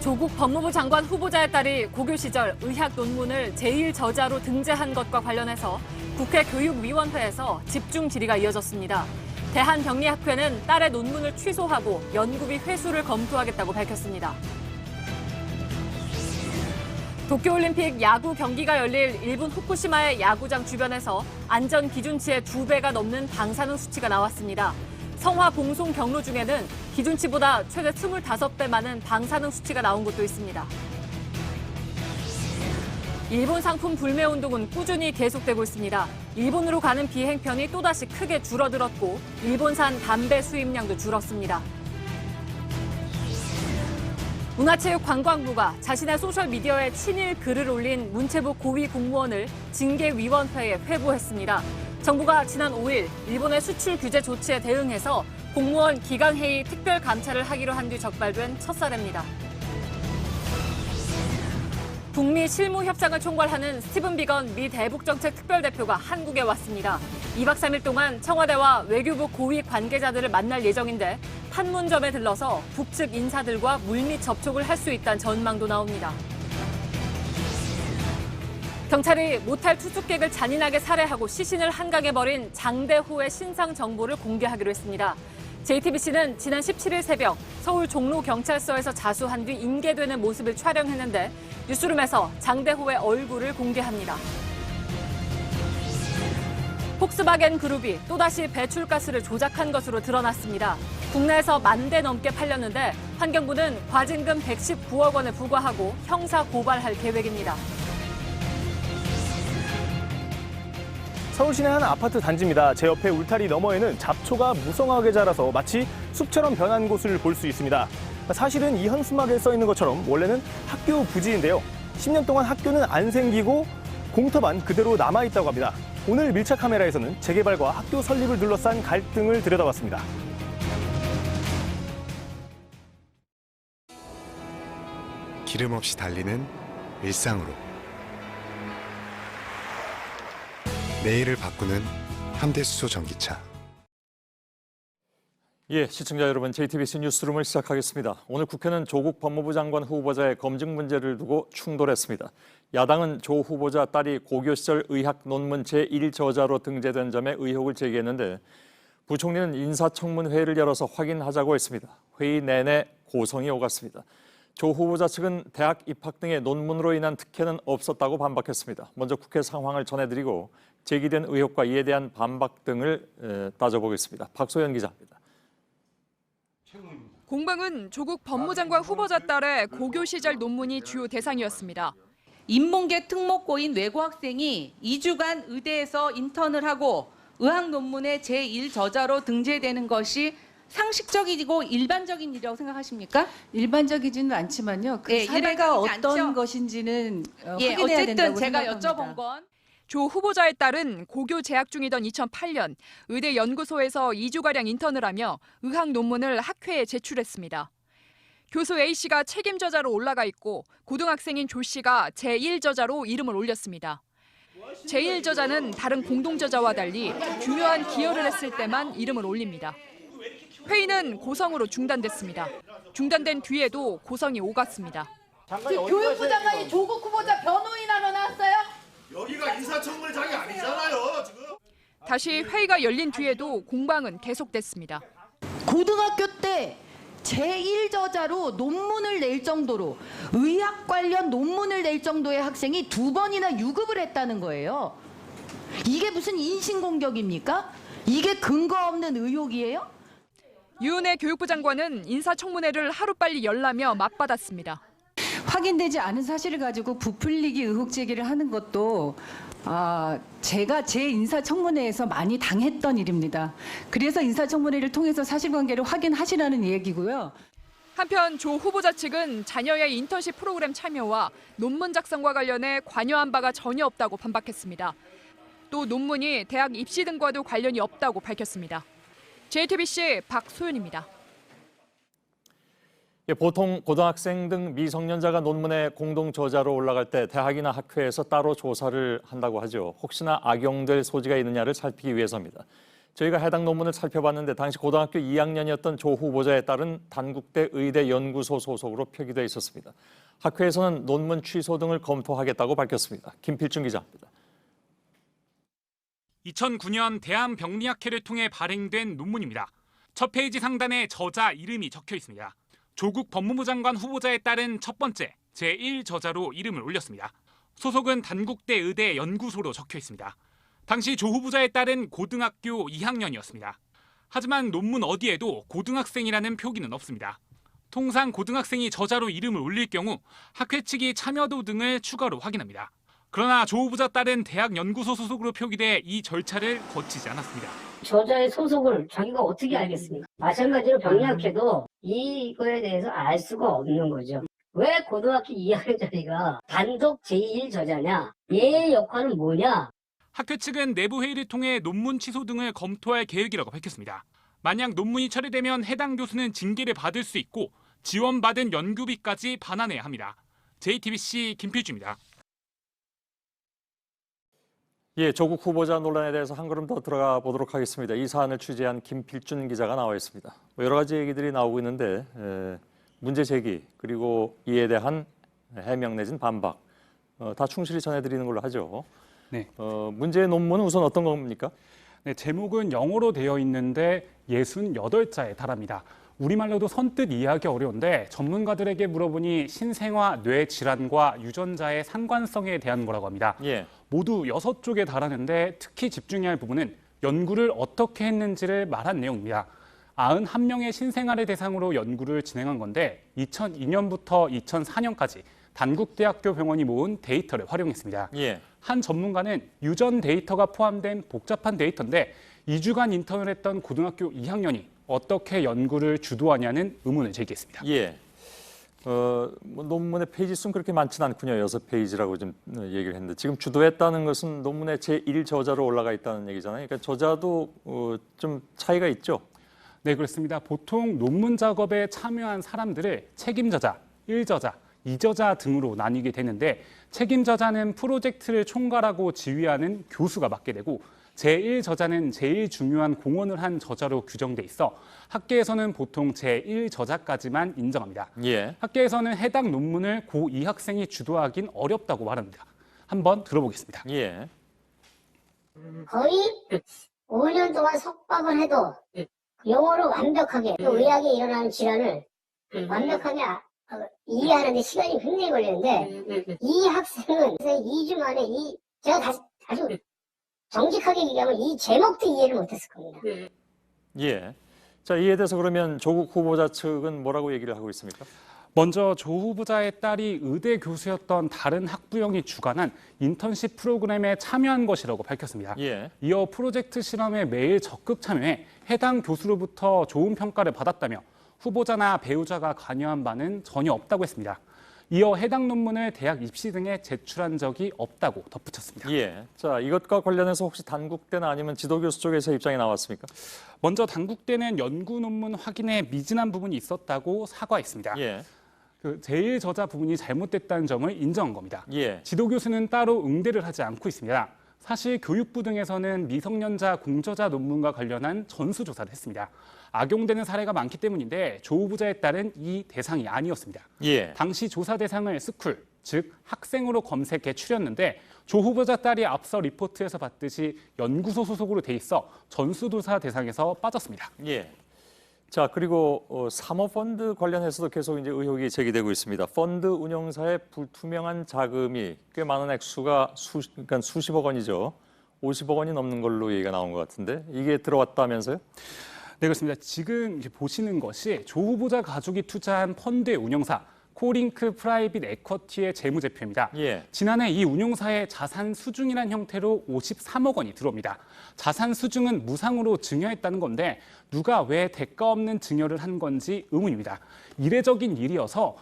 조국 법무부 장관 후보자의 딸이 고교 시절 의학 논문을 제1저자로 등재한 것과 관련해서 국회 교육위원회에서 집중 질의가 이어졌습니다. 대한병리학회는 딸의 논문을 취소하고 연구비 회수를 검토하겠다고 밝혔습니다. 도쿄올림픽 야구 경기가 열릴 일본 후쿠시마의 야구장 주변에서 안전 기준치의 2배가 넘는 방사능 수치가 나왔습니다. 성화 봉송 경로 중에는 기준치보다 최대 25배 많은 방사능 수치가 나온 곳도 있습니다. 일본 상품 불매 운동은 꾸준히 계속되고 있습니다. 일본으로 가는 비행편이 또다시 크게 줄어들었고 일본산 담배 수입량도 줄었습니다. 문화체육관광부가 자신의 소셜미디어에 친일 글을 올린 문체부 고위 공무원을 징계위원회에 회부했습니다. 정부가 지난 5일 일본의 수출 규제 조치에 대응해서 공무원 기강회의 특별감찰을 하기로 한 뒤 적발된 첫 사례입니다. 북미 실무협상을 총괄하는 스티븐 비건 미 대북정책 특별대표가 한국에 왔습니다. 2박 3일 동안 청와대와 외교부 고위 관계자들을 만날 예정인데 판문점에 들러서 북측 인사들과 물밑 접촉을 할 수 있다는 전망도 나옵니다. 경찰이 모탈 투숙객을 잔인하게 살해하고 시신을 한강에 버린 장대호의 신상 정보를 공개하기로 했습니다. JTBC는 지난 17일 새벽 서울 종로경찰서에서 자수한 뒤 인계되는 모습을 촬영했는데 뉴스룸에서 장대호의 얼굴을 공개합니다. 폭스바겐 그룹이 또다시 배출가스를 조작한 것으로 드러났습니다. 국내에서 10,000대 넘게 팔렸는데 환경부는 과징금 119억 원을 부과하고 형사 고발할 계획입니다. 서울 시내 한 아파트 단지입니다. 제 옆에 울타리 너머에는 잡초가 무성하게 자라서 마치 숲처럼 변한 곳을 볼 수 있습니다. 사실은 이 현수막에 써 있는 것처럼 원래는 학교 부지인데요. 10년 동안 학교는 안 생기고 공터만 그대로 남아있다고 합니다. 오늘 밀착 카메라에서는 재개발과 학교 설립을 둘러싼 갈등을 들여다봤습니다. 기름 없이 달리는 일상으로 내일을 바꾸는 현대수소 전기차. 예, 시청자 여러분, JTBC 뉴스룸을 시작하겠습니다. 오늘 국회는 조국 법무부 장관 후보자의 검증 문제를 두고 충돌했습니다. 야당은 조 후보자 딸이 고교 시절 의학 논문 제1저자로 등재된 점에 의혹을 제기했는데 부총리는 인사청문회를 열어서 확인하자고 했습니다. 회의 내내 고성이 오갔습니다. 조 후보자 측은 대학 입학 등의 논문으로 인한 특혜는 없었다고 반박했습니다. 먼저 국회 상황을 전해드리고 제기된 의혹과 이에 대한 반박 등을 따져보겠습니다. 박소연 기자입니다. 공방은 조국 법무장관 후보자 딸의 고교 시절 논문이 주요 대상이었습니다. 인문계 특목고인 외고 학생이 2주간 의대에서 인턴을 하고 의학 논문의 제1저자로 등재되는 것이 상식적이고 일반적인 일이라고 생각하십니까? 일반적이지는 않지만요. 그 예, 사례가 어떤 않죠? 것인지는 예, 확인해야 어쨌든 된다고 제가 생각합니다. 여쭤본 건 조 후보자의 딸은 고교 재학 중이던 2008년 의대 연구소에서 2주가량 인턴을 하며 의학 논문을 학회에 제출했습니다. 교수 A씨가 책임저자로 올라가 있고 고등학생인 조 씨가 제1저자로 이름을 올렸습니다. 제1저자는 다른 공동저자와 달리 중요한 기여를 했을 때만 이름을 올립니다. 회의는 고성으로 중단됐습니다. 중단된 뒤에도 고성이 오갔습니다. 교육부 장관이 조국 후보자 변호인하러 나왔어요? 여기가 인사청문회장이 아니잖아요, 지금. 다시 회의가 열린 뒤에도 공방은 계속됐습니다. 고등학교 때 제1저자로 논문을 낼 정도로 의학 관련 논문을 낼 정도의 학생이 2번이나 유급을 했다는 거예요. 이게 무슨 인신공격입니까? 이게 근거 없는 의혹이에요? 유은혜 교육부 장관은 인사청문회를 하루빨리 열라며 맞받았습니다. 확인되지 않은 사실을 가지고 부풀리기 의혹 제기를 하는 것도 제가 제 인사청문회에서 많이 당했던 일입니다. 그래서 인사청문회를 통해서 사실관계를 확인하시라는 얘기고요. 한편 조 후보자 측은 자녀의 인턴십 프로그램 참여와 논문 작성과 관련해 관여한 바가 전혀 없다고 반박했습니다. 또 논문이 대학 입시 등과도 관련이 없다고 밝혔습니다. JTBC 박소연입니다. 보통 고등학생 등 미성년자가 논문에 공동 저자로 올라갈 때 대학이나 학회에서 따로 조사를 한다고 하죠. 혹시나 악용될 소지가 있느냐를 살피기 위해서입니다. 저희가 해당 논문을 살펴봤는데 당시 고등학교 2학년이었던 조 후보자에 따른 단국대 의대 연구소 소속으로 표기돼 있었습니다. 학회에서는 논문 취소 등을 검토하겠다고 밝혔습니다. 김필중 기자입니다. 2009년 대한병리학회를 통해 발행된 논문입니다. 첫 페이지 상단에 저자 이름이 적혀 있습니다. 조국 법무부 장관 후보자에 따른 첫 번째 제1저자로 이름을 올렸습니다. 소속은 단국대 의대 연구소로 적혀 있습니다. 당시 조 후보자에 따른 고등학교 2학년이었습니다. 하지만 논문 어디에도 고등학생이라는 표기는 없습니다. 통상 고등학생이 저자로 이름을 올릴 경우 학회 측이 참여도 등을 추가로 확인합니다. 그러나 조 후보자 따른 대학 연구소 소속으로 표기돼 이 절차를 거치지 않았습니다. 저자의 소속을 자기가 어떻게 알겠습니까? 마찬가지로 병리학회도 이거에 대해서 알 수가 없는 거죠. 왜 고등학교 2학년짜리가 단독 제1저자냐? 얘의 역할은 뭐냐? 학회 측은 내부 회의를 통해 논문 취소 등을 검토할 계획이라고 밝혔습니다. 만약 논문이 처리되면 해당 교수는 징계를 받을 수 있고 지원받은 연구비까지 반환해야 합니다. JTBC 김필주입니다. 예, 조국 후보자 논란에 대해서 한 걸음 더 들어가 보도록 하겠습니다. 이 사안을 취재한 김필준 기자가 나와 있습니다. 여러 가지 얘기들이 나오고 있는데 문제 제기 그리고 이에 대한 해명 내진 반박 다 충실히 전해드리는 걸로 하죠. 네. 문제의 논문은 우선 어떤 겁니까? 네, 제목은 영어로 되어 있는데 68자에 달합니다. 우리말로도 선뜻 이해하기 어려운데 전문가들에게 물어보니 신생아 뇌 질환과 유전자의 상관성에 대한 거라고 합니다. 예. 모두 6쪽에 달하는데 특히 집중해야 할 부분은 연구를 어떻게 했는지를 말한 내용입니다. 91명의 신생아를 대상으로 연구를 진행한 건데 2002년부터 2004년까지 단국대학교 병원이 모은 데이터를 활용했습니다. 예. 한 전문가는 유전 데이터가 포함된 복잡한 데이터인데 2주간 인턴을 했던 고등학교 2학년이 어떻게 연구를 주도하냐는 의문을 제기했습니다. 예. 뭐 논문의 페이지 수는 그렇게 많지는 않군요. 6페이지라고 좀 얘기를 했는데 지금 주도했다는 것은 논문의 제1저자로 올라가 있다는 얘기잖아요. 그러니까 저자도 좀 차이가 있죠? 네, 그렇습니다. 보통 논문 작업에 참여한 사람들을 책임저자, 1저자, 2저자 등으로 나뉘게 되는데 책임저자는 프로젝트를 총괄하고 지휘하는 교수가 맡게 되고 제1저자는 제일 중요한 공헌을 한 저자로 규정돼 있어 학계에서는 보통 제1저자까지만 인정합니다. 예. 학계에서는 해당 논문을 고2 학생이 주도하긴 어렵다고 말합니다. 한번 들어보겠습니다. 예. 거의 5년 동안 석박을 해도 영어로 완벽하게 또 의학에 일어나는 질환을 완벽하게 이해하는데 시간이 굉장히 걸리는데 이 학생은 2주 만에 제가 아주 정직하게 얘기하면 이 제목도 이해를 못했을 겁니다. 예. 자, 이에 대해서 그러면 조국 후보자 측은 뭐라고 얘기를 하고 있습니까? 먼저 조 후보자의 딸이 의대 교수였던 다른 학부형이 주관한 인턴십 프로그램에 참여한 것이라고 밝혔습니다. 예. 이어 프로젝트 실험에 매일 적극 참여해 해당 교수로부터 좋은 평가를 받았다며 후보자나 배우자가 관여한 바는 전혀 없다고 했습니다. 이어 해당 논문을 대학 입시 등에 제출한 적이 없다고 덧붙였습니다. 예. 자, 이것과 관련해서 혹시 단국대나 아니면 지도교수 쪽에서 입장이 나왔습니까? 먼저 단국대는 연구 논문 확인에 미진한 부분이 있었다고 사과했습니다. 예. 제1저자 부분이 잘못됐다는 점을 인정한 겁니다. 예. 지도교수는 따로 응대를 하지 않고 있습니다. 사실 교육부 등에서는 미성년자 공저자 논문과 관련한 전수조사를 했습니다. 악용되는 사례가 많기 때문인데 조 후보자에 따른 이 대상이 아니었습니다. 예. 당시 조사 대상을 스쿨, 즉 학생으로 검색해 추렸는데 조 후보자 딸이 앞서 리포트에서 봤듯이 연구소 소속으로 돼 있어 전수조사 대상에서 빠졌습니다. 예. 자, 그리고 사모펀드 관련해서도 계속 이제 의혹이 제기되고 있습니다. 펀드 운영사의 불투명한 자금이 꽤 많은 액수가 그러니까 수십억 원이죠. 50억 원이 넘는 걸로 얘기가 나온 것 같은데 이게 들어왔다면서요? 네, 그렇습니다. 지금 보시는 것이 조 후보자 가족이 투자한 펀드의 운영사 코링크 프라이빗 에쿼티의 재무제표입니다. 예. 지난해 이 운용사의 자산 수중이라는 형태로 53억 원이 들어옵니다. 자산 수중은 무상으로 증여했다는 건데 누가 왜 대가 없는 증여를 한 건지 의문입니다. 이례적인 일이어서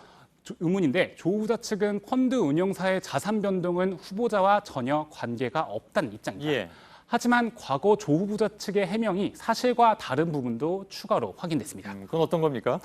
의문인데 조 후보자 측은 펀드 운용사의 자산 변동은 후보자와 전혀 관계가 없다는 입장입니다. 예. 하지만 과거 조 후보자 측의 해명이 사실과 다른 부분도 추가로 확인됐습니다. 그건 어떤 겁니까?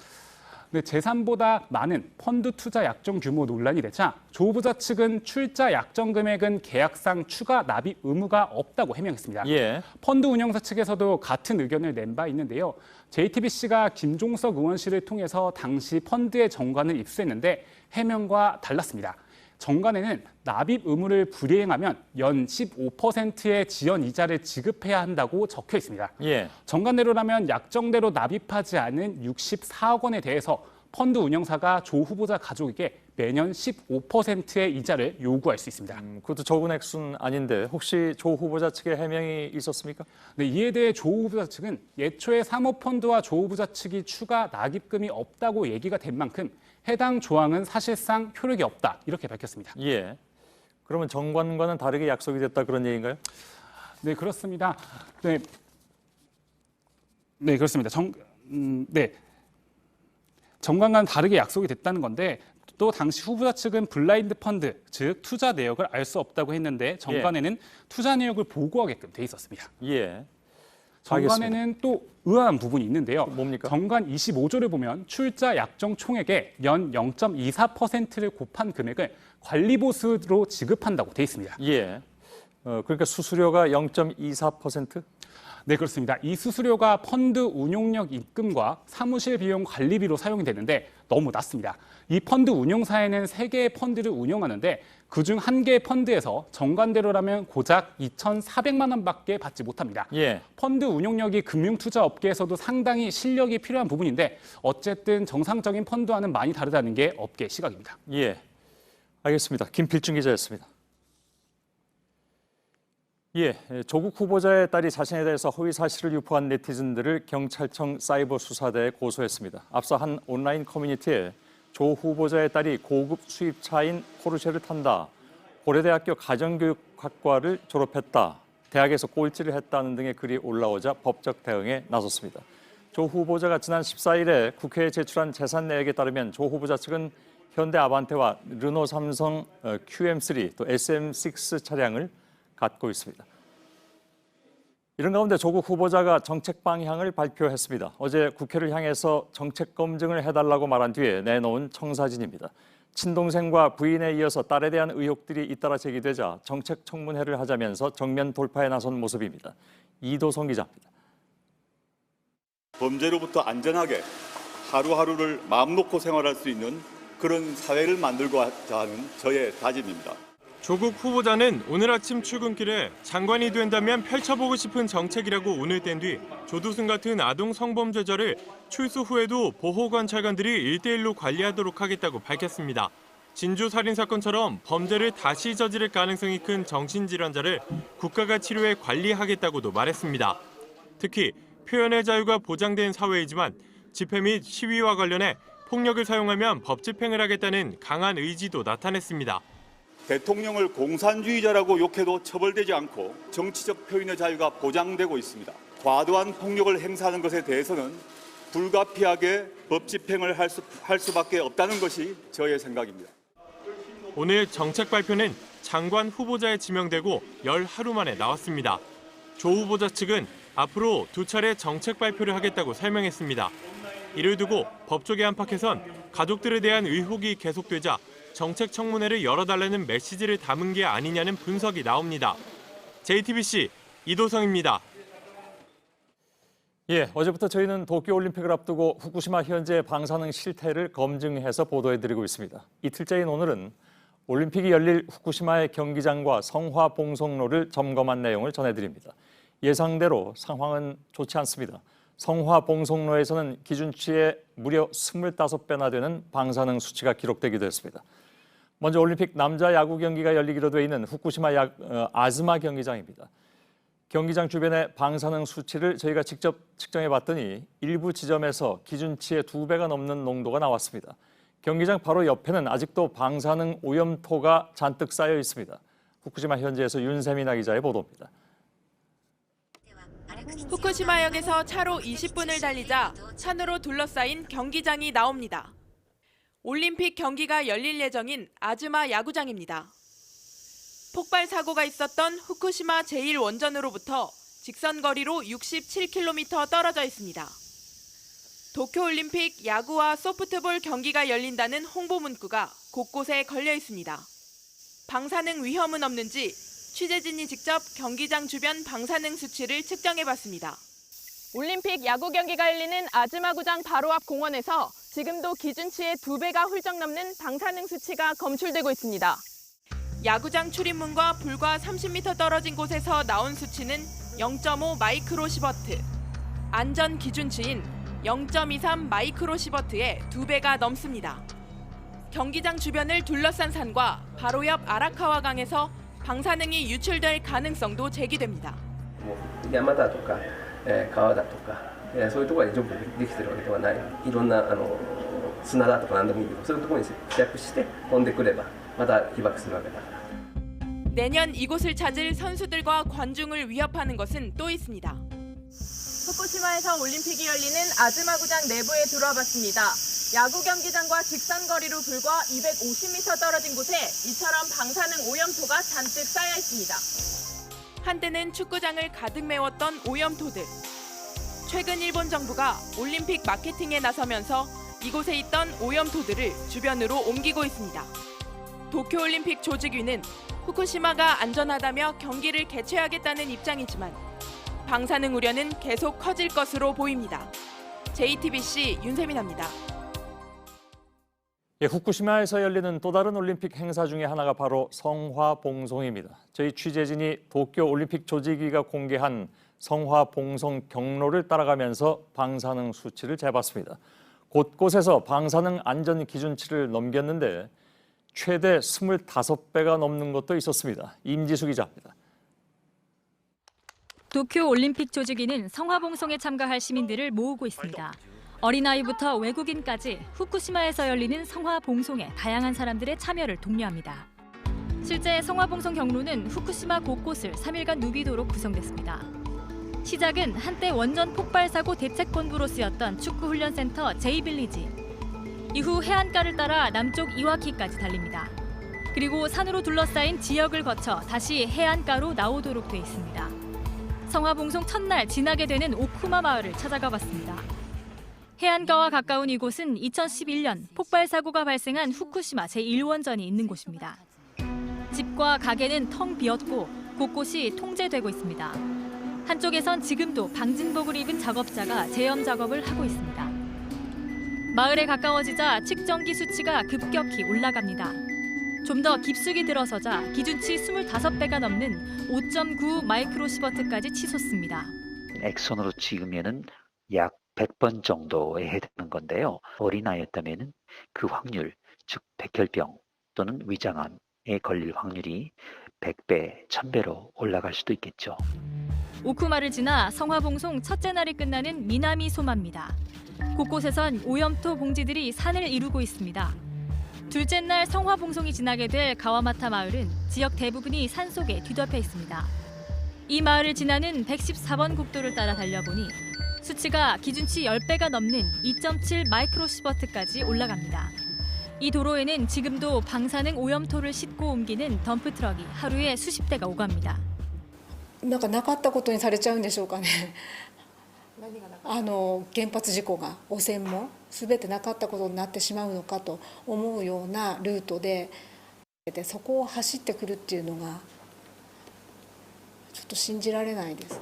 근데 재산보다 많은 펀드 투자 약정 규모 논란이 되자 조 후보자 측은 출자 약정 금액은 계약상 추가 납입 의무가 없다고 해명했습니다. 예. 펀드 운영사 측에서도 같은 의견을 낸 바 있는데요. JTBC가 김종석 의원실을 통해서 당시 펀드의 정관을 입수했는데 해명과 달랐습니다. 정관에는 납입 의무를 불이행하면 연 15%의 지연 이자를 지급해야 한다고 적혀 있습니다. 예. 정관대로라면 약정대로 납입하지 않은 64억 원에 대해서 펀드 운영사가 조 후보자 가족에게 매년 15%의 이자를 요구할 수 있습니다. 그것도 적은 액수는 아닌데 혹시 조 후보자 측의 해명이 있었습니까? 네, 이에 대해 조 후보자 측은 예초에 사모펀드와 조 후보자 측이 추가 납입금이 없다고 얘기가 된 만큼 해당 조항은 사실상 효력이 없다 이렇게 밝혔습니다. 예. 그러면 정관과는 다르게 약속이 됐다 그런 얘기인가요? 네, 그렇습니다. 네, 그렇습니다. 정관과는 다르게 약속이 됐다는 건데 또 당시 후보자 측은 블라인드 펀드, 즉 투자 내역을 알 수 없다고 했는데 정관에는 투자 내역을 보고하게끔 돼 있었습니다. 예. 정관에는 또 의아한 부분이 있는데요. 뭡니까? 정관 25조를 보면 출자 약정 총액의 연 0.24%를 곱한 금액을 관리보수로 지급한다고 돼 있습니다. 예. 그러니까 수수료가 0.24%? 네, 그렇습니다. 이 수수료가 펀드 운용력 입금과 사무실 비용 관리비로 사용이 되는데 너무 낮습니다. 이 펀드 운용사에는 3개의 펀드를 운영하는데 그중 1개의 펀드에서 정관대로라면 고작 2,400만 원밖에 받지 못합니다. 예. 펀드 운용력이 금융투자업계에서도 상당히 실력이 필요한 부분인데 어쨌든 정상적인 펀드와는 많이 다르다는 게 업계 시각입니다. 예. 알겠습니다. 김필중 기자였습니다. 예, 조국 후보자의 딸이 자신에 대해서 허위 사실을 유포한 네티즌들을 경찰청 사이버 수사대에 고소했습니다. 앞서 한 온라인 커뮤니티에 조 후보자의 딸이 고급 수입차인 포르쉐를 탄다, 고려대학교 가정교육학과를 졸업했다, 대학에서 꼴찌를 했다는 등의 글이 올라오자 법적 대응에 나섰습니다. 조 후보자가 지난 14일에 국회에 제출한 재산 내역에 따르면 조 후보자 측은 현대 아반떼와 르노 삼성 QM3 또 SM6 차량을 갖고 있습니다. 이런 가운데 조국 후보자가 정책 방향을 발표했습니다. 어제 국회를 향해서 정책 검증을 해달라고 말한 뒤에 내놓은 청사진입니다. 친동생과 부인에 이어서 딸에 대한 의혹들이 잇따라 제기되자 정책 청문회를 하자면서 정면 돌파에 나선 모습입니다. 이도성 기자입니다. 범죄로부터 안전하게 하루하루를 마음 놓고 생활할 수 있는 그런 사회를 만들고자 하는 저의 다짐입니다. 조국 후보자는 오늘 아침 출근길에 장관이 된다면 펼쳐보고 싶은 정책이라고 운을 뗀 뒤 조두순 같은 아동 성범죄자를 출소 후에도 보호관찰관들이 1대1로 관리하도록 하겠다고 밝혔습니다. 진주 살인사건처럼 범죄를 다시 저지를 가능성이 큰 정신질환자를 국가가 치료해 관리하겠다고도 말했습니다. 특히 표현의 자유가 보장된 사회이지만 집회 및 시위와 관련해 폭력을 사용하면 법 집행을 하겠다는 강한 의지도 나타냈습니다. 대통령을 공산주의자라고 욕해도 처벌되지 않고 정치적 표현의 자유가 보장되고 있습니다. 과도한 폭력을 행사하는 것에 대해서는 불가피하게 법 집행을 할 수밖에 없다는 것이 저의 생각입니다. 오늘 정책 발표는 장관 후보자에 지명되고 열 하루 만에 나왔습니다. 조 후보자 측은 앞으로 2차례 정책 발표를 하겠다고 설명했습니다. 이를 두고 법조계 안팎에선 가족들에 대한 의혹이 계속되자 정책 청문회를 열어달라는 메시지를 담은 게 아니냐는 분석이 나옵니다. JTBC 이도성입니다. 예, 어제부터 저희는 도쿄올림픽을 앞두고 후쿠시마 현재 방사능 실태를 검증해서 보도해드리고 있습니다. 이틀째인 오늘은 올림픽이 열릴 후쿠시마의 경기장과 성화 봉송로를 점검한 내용을 전해드립니다. 예상대로 상황은 좋지 않습니다. 성화 봉송로에서는 기준치의 무려 25배나 되는 방사능 수치가 기록되기도 했습니다. 먼저 올림픽 남자 야구 경기가 열리기로 돼 있는 후쿠시마 아즈마 경기장입니다. 경기장 주변의 방사능 수치를 저희가 직접 측정해 봤더니 일부 지점에서 기준치의 2배가 넘는 농도가 나왔습니다. 경기장 바로 옆에는 아직도 방사능 오염토가 잔뜩 쌓여 있습니다. 후쿠시마 현지에서 윤세민아 기자의 보도입니다. 후쿠시마역에서 차로 20분을 달리자 산으로 둘러싸인 경기장이 나옵니다. 올림픽 경기가 열릴 예정인 아즈마 야구장입니다. 폭발 사고가 있었던 후쿠시마 제1원전으로부터 직선 거리로 67km 떨어져 있습니다. 도쿄올림픽 야구와 소프트볼 경기가 열린다는 홍보 문구가 곳곳에 걸려 있습니다. 방사능 위험은 없는지 취재진이 직접 경기장 주변 방사능 수치를 측정해봤습니다. 올림픽 야구 경기가 열리는 아즈마구장 바로 앞 공원에서 지금도 기준치의 2배가 훌쩍 넘는 방사능 수치가 검출되고 있습니다. 야구장 출입문과 불과 30m 떨어진 곳에서 나온 수치는 0.5 마이크로시버트, 안전 기준치인 0.23 마이크로시버트의 2배가 넘습니다. 경기장 주변을 둘러싼 산과 바로 옆 아라카와 강에서 방사능이 유출될 가능성도 제기됩니다. 山だとか、川だとか、そういうところに除去できているわけではない。いろんな砂だとか何でもいいよ。そういうところに付着して飛んでくればまた被爆するわけだから。 내년 이곳을 찾을 선수들과 관중을 위협하는 것은 또 있습니다. 후쿠시마에서 올림픽이 열리는 아즈마구장 내부에 들어와 봤습니다. 야구 경기장과 직선 거리로 불과 250m 떨어진 곳에 이처럼 방사능 오염토가 잔뜩 쌓여 있습니다. 한때는 축구장을 가득 메웠던 오염토들. 최근 일본 정부가 올림픽 마케팅에 나서면서 이곳에 있던 오염토들을 주변으로 옮기고 있습니다. 도쿄올림픽 조직위는 후쿠시마가 안전하다며 경기를 개최하겠다는 입장이지만 방사능 우려는 계속 커질 것으로 보입니다. JTBC 윤세민입니다. 후쿠시마에서 열리는 또 다른 올림픽 행사 중에 하나가 바로 성화봉송입니다. 저희 취재진이 도쿄올림픽 조직위가 공개한 성화봉송 경로를 따라가면서 방사능 수치를 재봤습니다. 곳곳에서 방사능 안전 기준치를 넘겼는데 최대 25배가 넘는 것도 있었습니다. 임지수 기자입니다. 도쿄올림픽 조직위는 성화봉송에 참가할 시민들을 모으고 있습니다. 어린아이부터 외국인까지 후쿠시마에서 열리는 성화봉송에 다양한 사람들의 참여를 독려합니다. 실제 성화봉송 경로는 후쿠시마 곳곳을 3일간 누비도로 구성됐습니다. 시작은 한때 원전 폭발 사고 대책본부로 쓰였던 축구훈련센터 J빌리지. 이후 해안가를 따라 남쪽 이와키까지 달립니다. 그리고 산으로 둘러싸인 지역을 거쳐 다시 해안가로 나오도록 돼 있습니다. 성화봉송 첫날 지나게 되는 오쿠마 마을을 찾아가 봤습니다. 해안가와 가까운 이곳은 2011년 폭발 사고가 발생한 후쿠시마 제1원전이 있는 곳입니다. 집과 가게는 텅 비었고 곳곳이 통제되고 있습니다. 한쪽에선 지금도 방진복을 입은 작업자가 제염 작업을 하고 있습니다. 마을에 가까워지자 측정기 수치가 급격히 올라갑니다. 좀 더 깊숙이 들어서자 기준치 25배가 넘는 5.9 마이크로시버트까지 치솟습니다. 액선으로 찍으면은 약 100번 정도에 해당하는 건데요. 어린아이였다면 그 확률, 즉 백혈병 또는 위장암에 걸릴 확률이 100배, 1000배로 올라갈 수도 있겠죠. 오쿠마를 지나 성화봉송 첫째 날이 끝나는 미나미 소마입니다. 곳곳에선 오염토 봉지들이 산을 이루고 있습니다. 둘째 날 성화봉송이 지나게 될 가와마타 마을은 지역 대부분이 산속에 뒤덮여 있습니다. 이 마을을 지나는 114번 국도를 따라 달려보니 수치가 기준치 10배가 넘는 2.7 마이크로시버트까지 올라갑니다. 이 도로에는 지금도 방사능 오염토를 싣고 옮기는 덤프 트럭이 하루에 수십 대가 오갑니다. なんかなかったことにされちゃうんでしょうかね。原発事故が汚染も全てなかったことになってしまうのかと思うようなルートで、そこを走ってくるっていうのがちょっと信じられないです。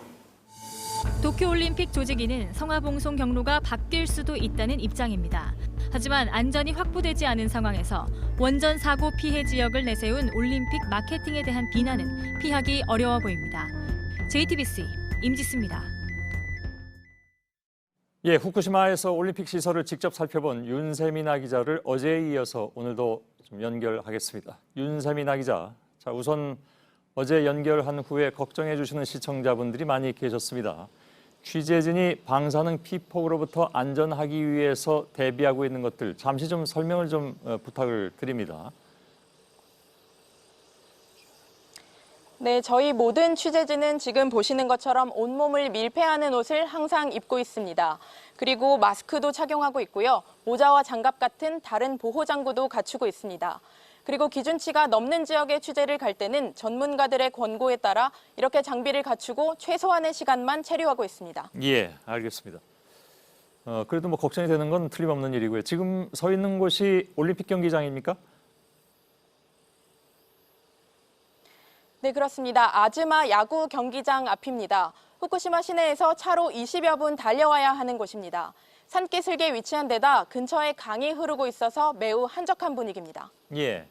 도쿄올림픽 조직위는 성화봉송 경로가 바뀔 수도 있다는 입장입니다. 하지만 안전이 확보되지 않은 상황에서 원전 사고 피해 지역을 내세운 올림픽 마케팅에 대한 비난은 피하기 어려워 보입니다. JTBC 임지수입니다. 예, 후쿠시마에서 올림픽 시설을 직접 살펴본 윤세민아 기자를 어제에 이어서 오늘도 좀 연결하겠습니다. 윤세민아 기자, 자 우선 어제 연결한 후에 걱정해 주시는 시청자분들이 많이 계셨습니다. 취재진이 방사능 피폭으로부터 안전하기 위해서 대비하고 있는 것들 잠시 좀 설명을 좀 부탁을 드립니다. 네, 저희 모든 취재진은 지금 보시는 것처럼 온몸을 밀폐하는 옷을 항상 입고 있습니다. 그리고 마스크도 착용하고 있고요. 모자와 장갑 같은 다른 보호 장구도 갖추고 있습니다. 그리고 기준치가 넘는 지역에 취재를 갈 때는 전문가들의 권고에 따라 이렇게 장비를 갖추고 최소한의 시간만 체류하고 있습니다. 예, 알겠습니다. 그래도 뭐 걱정이 되는 건 틀림없는 일이고요. 지금 서 있는 곳이 올림픽 경기장입니까? 네, 그렇습니다. 아즈마 야구 경기장 앞입니다. 후쿠시마 시내에서 차로 20여 분 달려와야 하는 곳입니다. 산기슭에 위치한 데다 근처에 강이 흐르고 있어서 매우 한적한 분위기입니다. 예.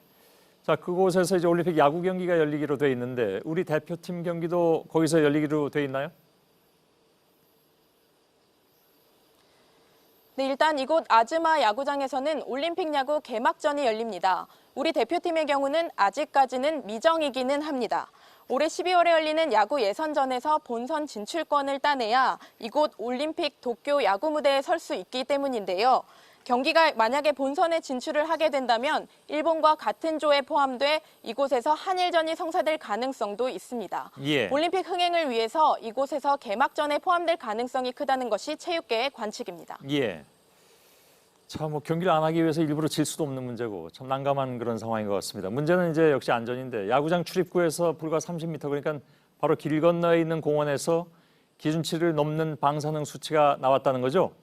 자, 그곳에서 이제 올림픽 야구 경기가 열리기로 돼 있는데 우리 대표팀 경기도 거기서 열리기로 돼 있나요? 네, 일단 이곳 아즈마 야구장에서는 올림픽 야구 개막전이 열립니다. 우리 대표팀의 경우는 아직까지는 미정이기는 합니다. 올해 12월에 열리는 야구 예선전에서 본선 진출권을 따내야 이곳 올림픽 도쿄 야구 무대에 설 수 있기 때문인데요. 경기가 만약에 본선에 진출을 하게 된다면 일본과 같은 조에 포함돼 이곳에서 한일전이 성사될 가능성도 있습니다. 예. 올림픽 흥행을 위해서 이곳에서 개막전에 포함될 가능성이 크다는 것이 체육계의 관측입니다. 예. 참 뭐 경기를 안 하기 위해서 일부러 질 수도 없는 문제고 참 난감한 그런 상황인 것 같습니다. 문제는 이제 역시 안전인데 야구장 출입구에서 불과 30m 그러니까 바로 길 건너에 있는 공원에서 기준치를 넘는 방사능 수치가 나왔다는 거죠?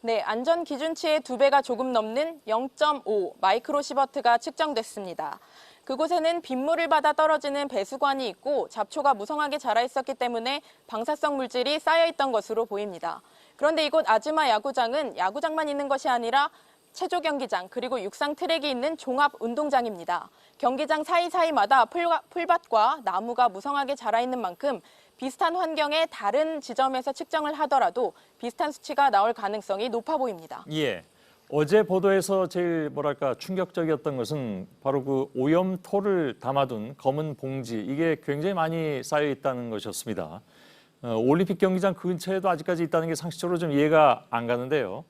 네, 안전 기준치의 2배가 조금 넘는 0.5 마이크로시버트가 측정됐습니다. 그곳에는 빗물을 받아 떨어지는 배수관이 있고 잡초가 무성하게 자라 있었기 때문에 방사성 물질이 쌓여 있던 것으로 보입니다. 그런데 이곳 아즈마 야구장은 야구장만 있는 것이 아니라 체조 경기장 그리고 육상 트랙이 있는 종합 운동장입니다. 경기장 사이사이마다 풀밭과 나무가 무성하게 자라 있는 만큼 비슷한 환경의 다른 지점에서 측정을 하더라도 비슷한 수치가 나올 가능성이 높아 보입니다. 예. 어제 보도에서 제일 뭐랄까 충격적이었던 것은 바로 그 오염토를 담아둔 검은 봉지 이게 굉장히 많이 쌓여 있다는 것이었습니다. 올림픽 경기장 근처에도 아직까지 있다는 게 상식적으로 좀 이해가 안 가는데요.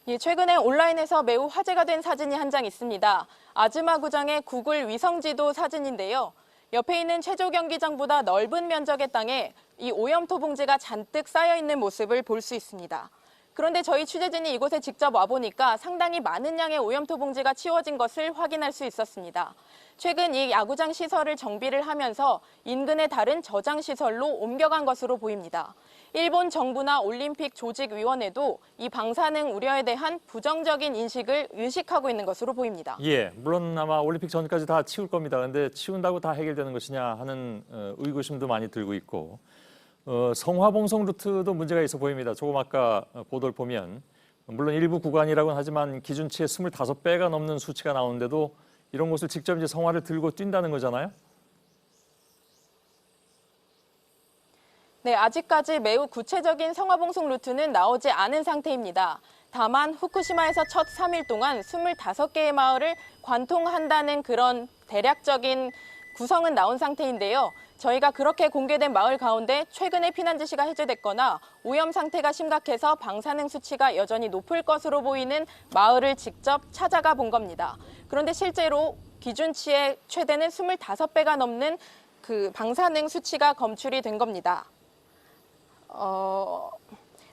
예, 최근에 온라인에서 매우 화제가 된 사진이 한 장 있습니다. 아즈마 구장의 구글 위성지도 사진인데요. 옆에 있는 체조 경기장보다 넓은 면적의 땅에 이 오염토 봉지가 잔뜩 쌓여 있는 모습을 볼 수 있습니다. 그런데 저희 취재진이 이곳에 직접 와보니까 상당히 많은 양의 오염토 봉지가 치워진 것을 확인할 수 있었습니다. 최근 이 야구장 시설을 정비를 하면서 인근의 다른 저장 시설로 옮겨간 것으로 보입니다. 일본 정부나 올림픽 조직위원회도 이 방사능 우려에 대한 부정적인 인식을 의식하고 있는 것으로 보입니다. 예, 물론 아마 올림픽 전까지 다 치울 겁니다. 그런데 치운다고 다 해결되는 것이냐 하는 의구심도 많이 들고 있고 성화봉송 루트도 문제가 있어 보입니다. 조금 아까 보도를 보면 물론 일부 구간이라고는 하지만 기준치의 25배가 넘는 수치가 나오는데도 이런 곳을 직접 이제 성화를 들고 뛴다는 거잖아요. 네, 아직까지 매우 구체적인 성화봉송 루트는 나오지 않은 상태입니다. 다만 후쿠시마에서 첫 3일 동안 25개의 마을을 관통한다는 그런 대략적인 구성은 나온 상태인데요. 저희가 그렇게 공개된 마을 가운데 최근에 피난 지시가 해제됐거나 오염 상태가 심각해서 방사능 수치가 여전히 높을 것으로 보이는 마을을 직접 찾아가 본 겁니다. 그런데 실제로 기준치의 최대는 25배가 넘는 그 방사능 수치가 검출이 된 겁니다.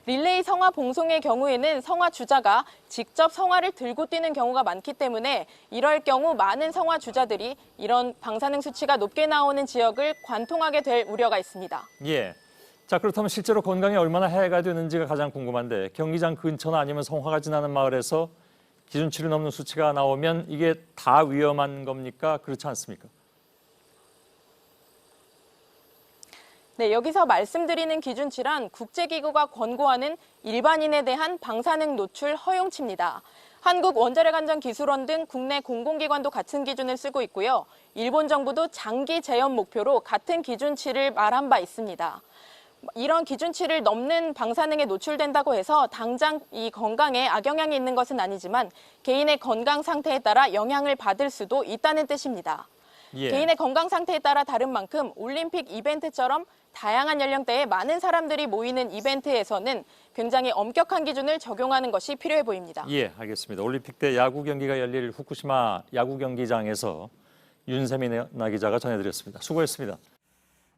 릴레이 성화 봉송의 경우에는 성화 주자가 직접 성화를 들고 뛰는 경우가 많기 때문에 이럴 경우 많은 성화 주자들이 이런 방사능 수치가 높게 나오는 지역을 관통하게 될 우려가 있습니다. 예. 자, 그렇다면 실제로 건강에 얼마나 해가 되는지가 가장 궁금한데 경기장 근처나 아니면 성화가 지나는 마을에서 기준치를 넘는 수치가 나오면 이게 다 위험한 겁니까? 그렇지 않습니까? 네, 여기서 말씀드리는 기준치란 국제기구가 권고하는 일반인에 대한 방사능 노출 허용치입니다. 한국원자력안전기술원 등 국내 공공기관도 같은 기준을 쓰고 있고요. 일본 정부도 장기 재현 목표로 같은 기준치를 말한 바 있습니다. 이런 기준치를 넘는 방사능에 노출된다고 해서 당장 이 건강에 악영향이 있는 것은 아니지만 개인의 건강 상태에 따라 영향을 받을 수도 있다는 뜻입니다. 예. 개인의 건강 상태에 따라 다른 만큼 올림픽 이벤트처럼 다양한 연령대에 많은 사람들이 모이는 이벤트에서는 굉장히 엄격한 기준을 적용하는 것이 필요해 보입니다. 예, 알겠습니다. 올림픽 때 야구 경기가 열릴 후쿠시마 야구 경기장에서 윤세민 기자가 전해드렸습니다. 수고했습니다.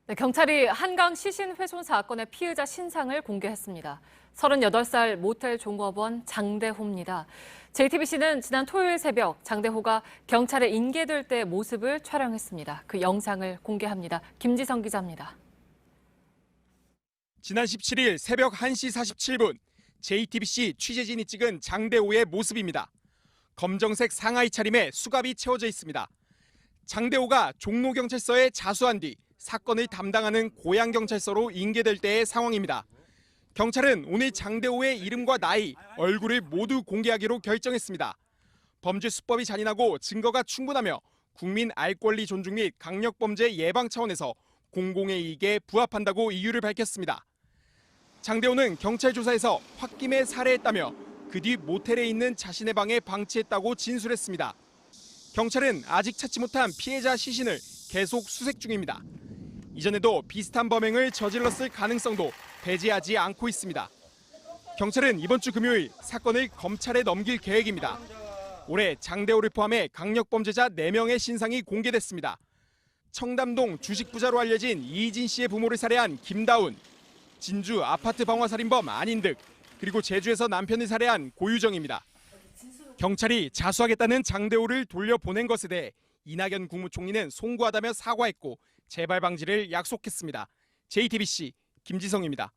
네, 경찰이 한강 시신 훼손 사건의 피의자 신상을 공개했습니다. 38살 모텔 종업원 장대호입니다. JTBC는 지난 토요일 새벽 장대호가 경찰에 인계될 때의 모습을 촬영했습니다. 그 영상을 공개합니다. 김지성 기자입니다. 지난 17일 새벽 1시 47분 JTBC 취재진이 찍은 장대호의 모습입니다. 검정색 상하이 차림에 수갑이 채워져 있습니다. 장대호가 종로경찰서에 자수한 뒤 사건을 담당하는 고양경찰서로 인계될 때의 상황입니다. 경찰은 오늘 장대호의 이름과 나이, 얼굴을 모두 공개하기로 결정했습니다. 범죄 수법이 잔인하고 증거가 충분하며 국민 알 권리 존중 및 강력범죄 예방 차원에서 공공의 이익에 부합한다고 이유를 밝혔습니다. 장대호는 경찰 조사에서 홧김에 살해했다며 그 뒤 모텔에 있는 자신의 방에 방치했다고 진술했습니다. 경찰은 아직 찾지 못한 피해자 시신을 계속 수색 중입니다. 이전에도 비슷한 범행을 저질렀을 가능성도 배제하지 않고 있습니다. 경찰은 이번 주 금요일 사건을 검찰에 넘길 계획입니다. 올해 장대호를 포함해 강력범죄자 4명의 신상이 공개됐습니다. 청담동 주식부자로 알려진 이진 씨의 부모를 살해한 김다운, 진주 아파트 방화살인범 안인득, 그리고 제주에서 남편을 살해한 고유정입니다. 경찰이 자수하겠다는 장대호를 돌려보낸 것에 대해 이낙연 국무총리는 송구하다며 사과했고 재발 방지를 약속했습니다. JTBC 김지성입니다.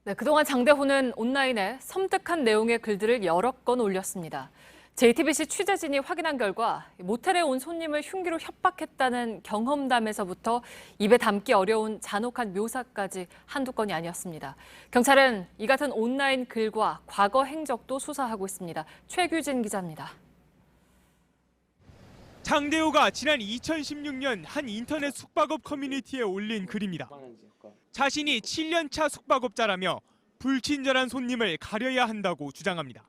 네, 그동안 장대호는 온라인에 섬뜩한 내용의 글들을 여러 건 올렸습니다. JTBC 취재진이 확인한 결과 모텔에 온 손님을 흉기로 협박했다는 경험담에서부터 입에 담기 어려운 잔혹한 묘사까지 한두 건이 아니었습니다. 경찰은 이 같은 온라인 글과 과거 행적도 수사하고 있습니다. 최규진 기자입니다. 장대호가 지난 2016년 한 인터넷 숙박업 커뮤니티에 올린 글입니다. 자신이 7년차 숙박업자라며 불친절한 손님을 가려야 한다고 주장합니다.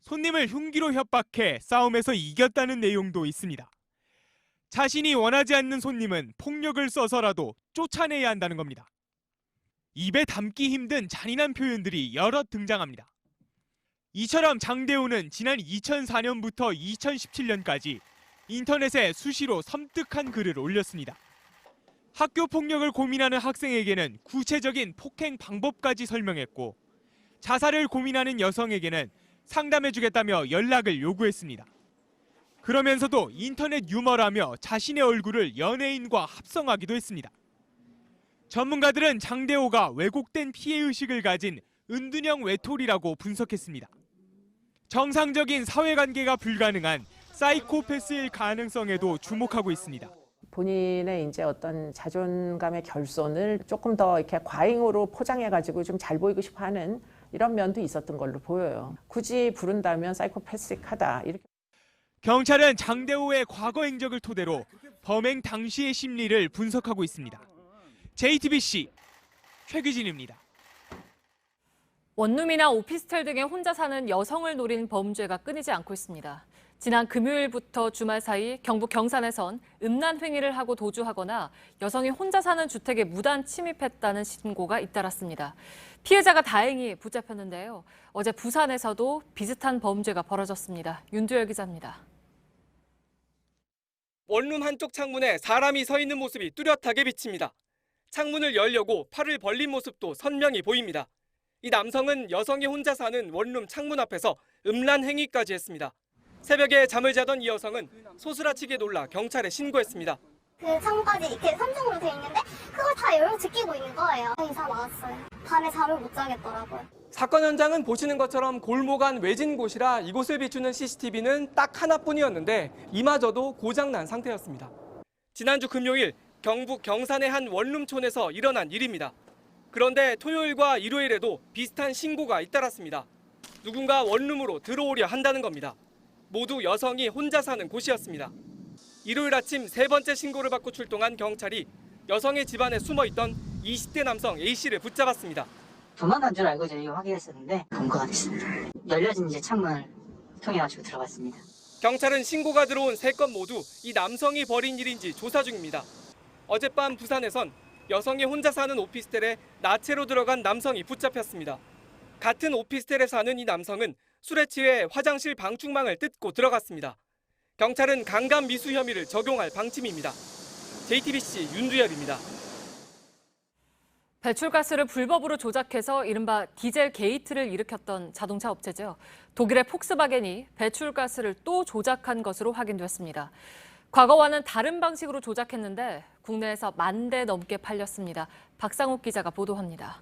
손님을 흉기로 협박해 싸움에서 이겼다는 내용도 있습니다. 자신이 원하지 않는 손님은 폭력을 써서라도 쫓아내야 한다는 겁니다. 입에 담기 힘든 잔인한 표현들이 여럿 등장합니다. 이처럼 장대호는 지난 2004년부터 2017년까지 인터넷에 수시로 섬뜩한 글을 올렸습니다. 학교 폭력을 고민하는 학생에게는 구체적인 폭행 방법까지 설명했고 자살을 고민하는 여성에게는 상담해주겠다며 연락을 요구했습니다. 그러면서도 인터넷 유머라며 자신의 얼굴을 연예인과 합성하기도 했습니다. 전문가들은 장대호가 왜곡된 피해의식을 가진 은둔형 외톨이라고 분석했습니다. 정상적인 사회관계가 불가능한 사이코패스일 가능성에도 주목하고 있습니다. 본인의 이제 어떤 자존감의 결손을 조금 더 이렇게 과잉으로 포장해가지고 좀 잘 보이고 싶어하는 이런 면도 있었던 걸로 보여요. 굳이 부른다면 사이코패스틱하다 이렇게. 경찰은 장대호의 과거 행적을 토대로 범행 당시의 심리를 분석하고 있습니다. JTBC 최규진입니다. 원룸이나 오피스텔 등에 혼자 사는 여성을 노린 범죄가 끊이지 않고 있습니다. 지난 금요일부터 주말 사이 경북 경산에선 음란 행위를 하고 도주하거나 여성이 혼자 사는 주택에 무단 침입했다는 신고가 잇따랐습니다. 피해자가 다행히 붙잡혔는데요. 어제 부산에서도 비슷한 범죄가 벌어졌습니다. 윤두열 기자입니다. 원룸 한쪽 창문에 사람이 서 있는 모습이 뚜렷하게 비칩니다. 창문을 열려고 팔을 벌린 모습도 선명히 보입니다. 이 남성은 여성이 혼자 사는 원룸 창문 앞에서 음란 행위까지 했습니다. 새벽에 잠을 자던 이 여성은 소스라치게 놀라 경찰에 신고했습니다. 그 창문까지 이렇게 3중으로 돼 있는데 그걸 다 열고 지키고 있는 거예요. 이사 나왔어요. 밤에 잠을 못 자겠더라고요. 사건 현장은 보시는 것처럼 골목 안 외진 곳이라 이곳을 비추는 CCTV는 딱 하나뿐이었는데 이마저도 고장난 상태였습니다. 지난주 금요일 경북 경산의 한 원룸촌에서 일어난 일입니다. 그런데 토요일과 일요일에도 비슷한 신고가 잇따랐습니다. 누군가 원룸으로 들어오려 한다는 겁니다. 모두 여성이 혼자 사는 곳이었습니다. 일요일 아침 3번째 신고를 받고 출동한 경찰이 여성의 집안에 숨어있던 20대 남성 A씨를 붙잡았습니다. 도망간 줄 알고 저희가 확인했었는데 검거가 됐습니다. 열려진 이제 창문을 통해 가지고 들어갔습니다. 경찰은 신고가 들어온 3건 모두 이 남성이 벌인 일인지 조사 중입니다. 어젯밤 부산에선 여성이 혼자 사는 오피스텔에 나체로 들어간 남성이 붙잡혔습니다. 같은 오피스텔에 사는 이 남성은 술에 취해 화장실 방충망을 뜯고 들어갔습니다. 경찰은 강간 미수 혐의를 적용할 방침입니다. JTBC 윤주엽입니다. 배출가스를 불법으로 조작해서 이른바 디젤 게이트를 일으켰던 자동차 업체죠. 독일의 폭스바겐이 배출가스를 또 조작한 것으로 확인됐습니다. 과거와는 다른 방식으로 조작했는데 국내에서 10,000대 넘게 팔렸습니다. 박상욱 기자가 보도합니다.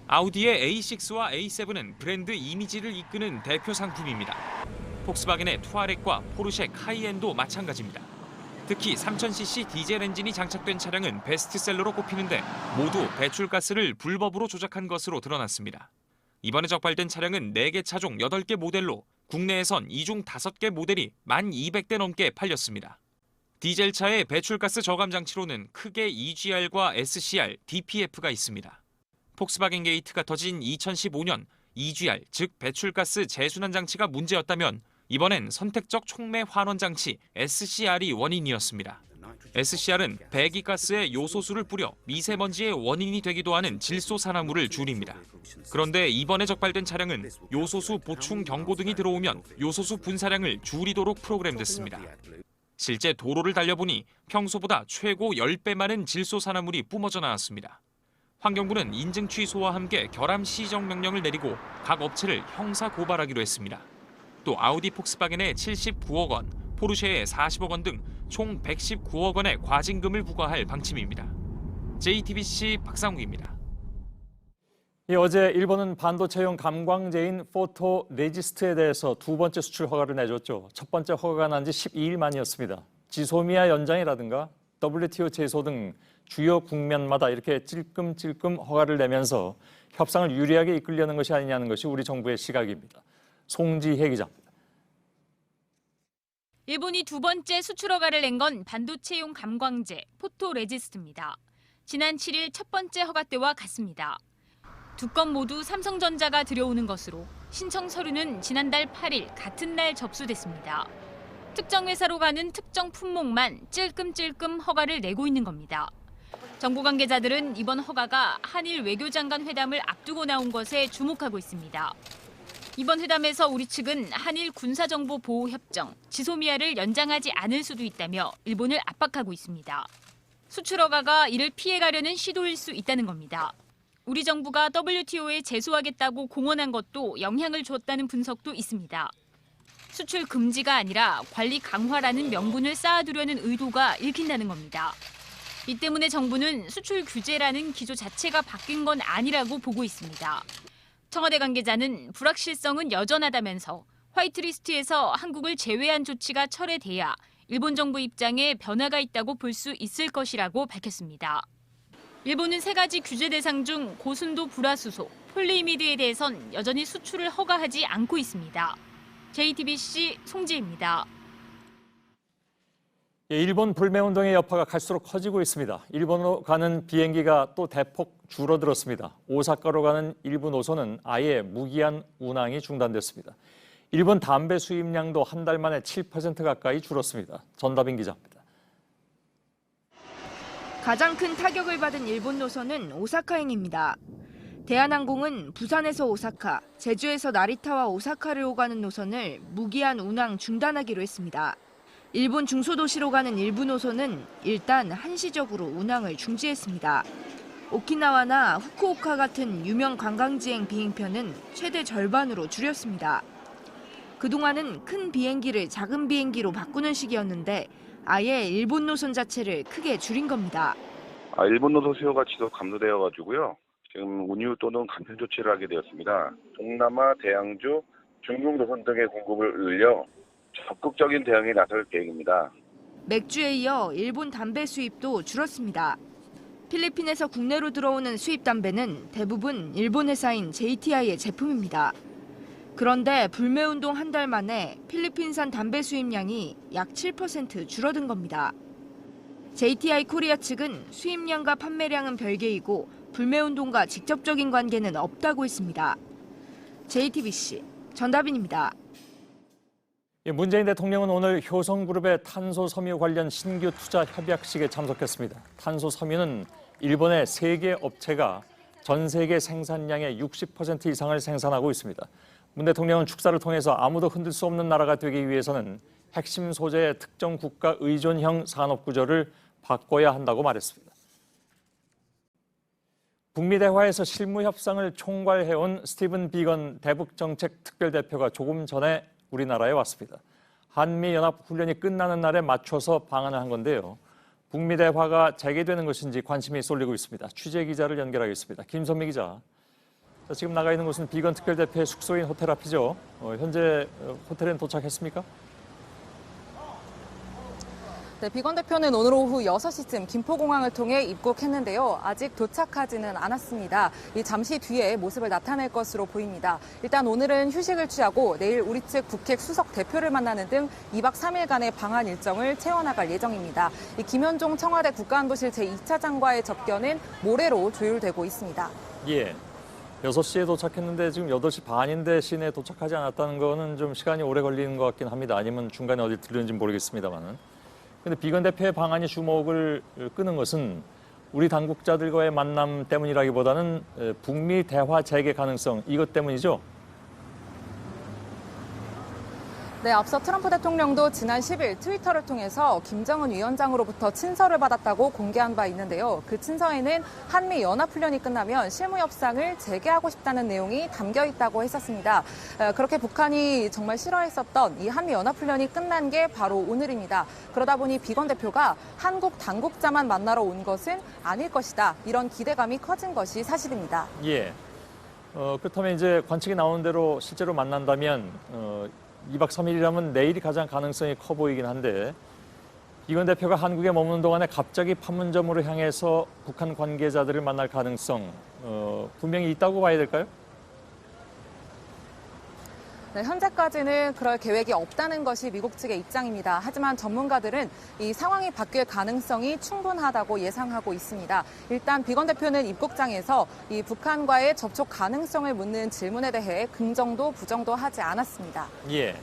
아우디의 A6와 A7은 브랜드 이미지를 이끄는 대표 상품입니다. 폭스바겐의 투아렉과 포르쉐 카이엔도 마찬가지입니다. 특히 3000cc 디젤 엔진이 장착된 차량은 베스트셀러로 꼽히는데 모두 배출가스를 불법으로 조작한 것으로 드러났습니다. 이번에 적발된 차량은 4개 차종 8개 모델로 국내에선 이 중 5개 모델이 1200대 넘게 팔렸습니다. 디젤차의 배출가스 저감 장치로는 크게 EGR과 SCR, DPF가 있습니다. 폭스바겐 게이트가 터진 2015년 EGR, 즉 배출가스 재순환 장치가 문제였다면 이번엔 선택적 촉매 환원 장치 SCR이 원인이었습니다. SCR은 배기가스에 요소수를 뿌려 미세먼지의 원인이 되기도 하는 질소산화물을 줄입니다. 그런데 이번에 적발된 차량은 요소수 보충 경고 등이 들어오면 요소수 분사량을 줄이도록 프로그램됐습니다. 실제 도로를 달려보니 평소보다 최고 10배 많은 질소산화물이 뿜어져 나왔습니다. 환경부는 인증 취소와 함께 결함 시정 명령을 내리고 각 업체를 형사 고발하기로 했습니다. 또 아우디 폭스바겐에 79억 원, 포르쉐에 40억 원 등 총 119억 원의 과징금을 부과할 방침입니다. JTBC 박상욱입니다. 어제 일본은 반도체용 감광제인 포토레지스트에 대해서 2번째 수출 허가를 내줬죠. 첫 번째 허가가 난 지 12일 만이었습니다. 지소미아 연장이라든가 WTO 제소 등 주요 국면마다 이렇게 찔끔찔끔 허가를 내면서 협상을 유리하게 이끌려는 것이 아니냐는 것이 우리 정부의 시각입니다. 송지혜 기자입니다. 일본이 2번째 수출 허가를 낸 건 반도체용 감광제 포토레지스트입니다. 지난 7일 첫 번째 허가 때와 같습니다. 두 건 모두 삼성전자가 들여오는 것으로 신청 서류는 지난달 8일 같은 날 접수됐습니다. 특정 회사로 가는 특정 품목만 찔끔찔끔 허가를 내고 있는 겁니다. 정부 관계자들은 이번 허가가 한일 외교장관 회담을 앞두고 나온 것에 주목하고 있습니다. 이번 회담에서 우리 측은 한일 군사정보보호협정, 지소미아를 연장하지 않을 수도 있다며 일본을 압박하고 있습니다. 수출 허가가 이를 피해가려는 시도일 수 있다는 겁니다. 우리 정부가 WTO에 제소하겠다고 공언한 것도 영향을 줬다는 분석도 있습니다. 수출 금지가 아니라 관리 강화라는 명분을 쌓아두려는 의도가 읽힌다는 겁니다. 이 때문에 정부는 수출 규제라는 기조 자체가 바뀐 건 아니라고 보고 있습니다. 청와대 관계자는 불확실성은 여전하다면서 화이트리스트에서 한국을 제외한 조치가 철회돼야 일본 정부 입장에 변화가 있다고 볼 수 있을 것이라고 밝혔습니다. 일본은 3가지 규제 대상 중 고순도 불화수소, 폴리이미드에 대해선 여전히 수출을 허가하지 않고 있습니다. JTBC 송지혜입니다. 일본 불매운동의 여파가 갈수록 커지고 있습니다. 일본으로 가는 비행기가 또 대폭 줄어들었습니다. 오사카로 가는 일부 노선은 아예 무기한 운항이 중단됐습니다. 일본 담배 수입량도 한 달 만에 7% 가까이 줄었습니다. 전다빈 기자입니다. 가장 큰 타격을 받은 일본 노선은 오사카행입니다. 대한항공은 부산에서 오사카, 제주에서 나리타와 오사카를 오가는 노선을 무기한 운항 중단하기로 했습니다. 일본 중소도시로 가는 일부 노선은 일단 한시적으로 운항을 중지했습니다. 오키나와나 후쿠오카 같은 유명 관광지행 비행편은 최대 절반으로 줄였습니다. 그동안은 큰 비행기를 작은 비행기로 바꾸는 시기였는데 아예 일본 노선 자체를 크게 줄인 겁니다. 일본 노선 수요가 지속 감소되어 가지고요. 지금 운유 또는 감편 조치를 하게 되었습니다. 동남아, 대양주, 중국 노선 등의 공급을 늘려 적극적인 대응에 나설 계획입니다. 맥주에 이어 일본 담배 수입도 줄었습니다. 필리핀에서 국내로 들어오는 수입 담배는 대부분 일본 회사인 JTI의 제품입니다. 그런데 불매운동 한 달 만에 필리핀산 담배 수입량이 약 7% 줄어든 겁니다. JTI 코리아 측은 수입량과 판매량은 별개이고 불매운동과 직접적인 관계는 없다고 했습니다. JTBC 전다빈입니다. 문재인 대통령은 오늘 효성그룹의 탄소 섬유 관련 신규 투자 협약식에 참석했습니다. 탄소 섬유는 일본의 3개 업체가 전 세계 생산량의 60% 이상을 생산하고 있습니다. 문 대통령은 축사를 통해서 아무도 흔들 수 없는 나라가 되기 위해서는 핵심 소재의 특정 국가 의존형 산업 구조를 바꿔야 한다고 말했습니다. 북미 대화에서 실무 협상을 총괄해온 스티븐 비건 대북 정책 특별대표가 조금 전에 우리나라에 왔습니다. 한미 연합 훈련이 끝나는 날에 맞춰서 방한을 한 건데요. 북미 대화가 재개되는 것인지 관심이 쏠리고 있습니다. 취재 기자를 연결하겠습니다. 김선미 기자. 지금 나가 있는 곳은 비건 특별대표의 숙소인 호텔 앞이죠. 현재 호텔엔 도착했습니까? 네, 비건 대표는 오늘 오후 6시쯤 김포공항을 통해 입국했는데요. 아직 도착하지는 않았습니다. 잠시 뒤에 모습을 나타낼 것으로 보입니다. 일단 오늘은 휴식을 취하고 내일 우리 측 북핵 수석 대표를 만나는 등 2박 3일간의 방한 일정을 채워나갈 예정입니다. 김현종 청와대 국가안보실 제2차장과의 접견은 모레로 조율되고 있습니다. 예. 6시에 도착했는데 지금 8시 반인데 시내에 도착하지 않았다는 거는 좀 시간이 오래 걸리는 것 같긴 합니다. 아니면 중간에 어디 들렸는지 모르겠습니다만은. 그런데 비건 대표의 방한이 주목을 끄는 것은 우리 당국자들과의 만남 때문이라기보다는 북미 대화 재개 가능성 이것 때문이죠. 네, 앞서 트럼프 대통령도 지난 10일 트위터를 통해서 김정은 위원장으로부터 친서를 받았다고 공개한 바 있는데요. 그 친서에는 한미 연합훈련이 끝나면 실무 협상을 재개하고 싶다는 내용이 담겨 있다고 했었습니다. 그렇게 북한이 정말 싫어했었던 이 한미 연합훈련이 끝난 게 바로 오늘입니다. 그러다 보니 비건 대표가 한국 당국자만 만나러 온 것은 아닐 것이다. 이런 기대감이 커진 것이 사실입니다. 예. 그렇다면 이제 관측이 나오는 대로 실제로 만난다면 2박 3일이라면 내일이 가장 가능성이 커 보이긴 한데 비건 대표가 한국에 머무는 동안에 갑자기 판문점으로 향해서 북한 관계자들을 만날 가능성 분명히 있다고 봐야 될까요? 네, 현재까지는 그럴 계획이 없다는 것이 미국 측의 입장입니다. 하지만 전문가들은 이 상황이 바뀔 가능성이 충분하다고 예상하고 있습니다. 일단 비건 대표는 입국장에서 이 북한과의 접촉 가능성을 묻는 질문에 대해 긍정도 부정도 하지 않았습니다. 예,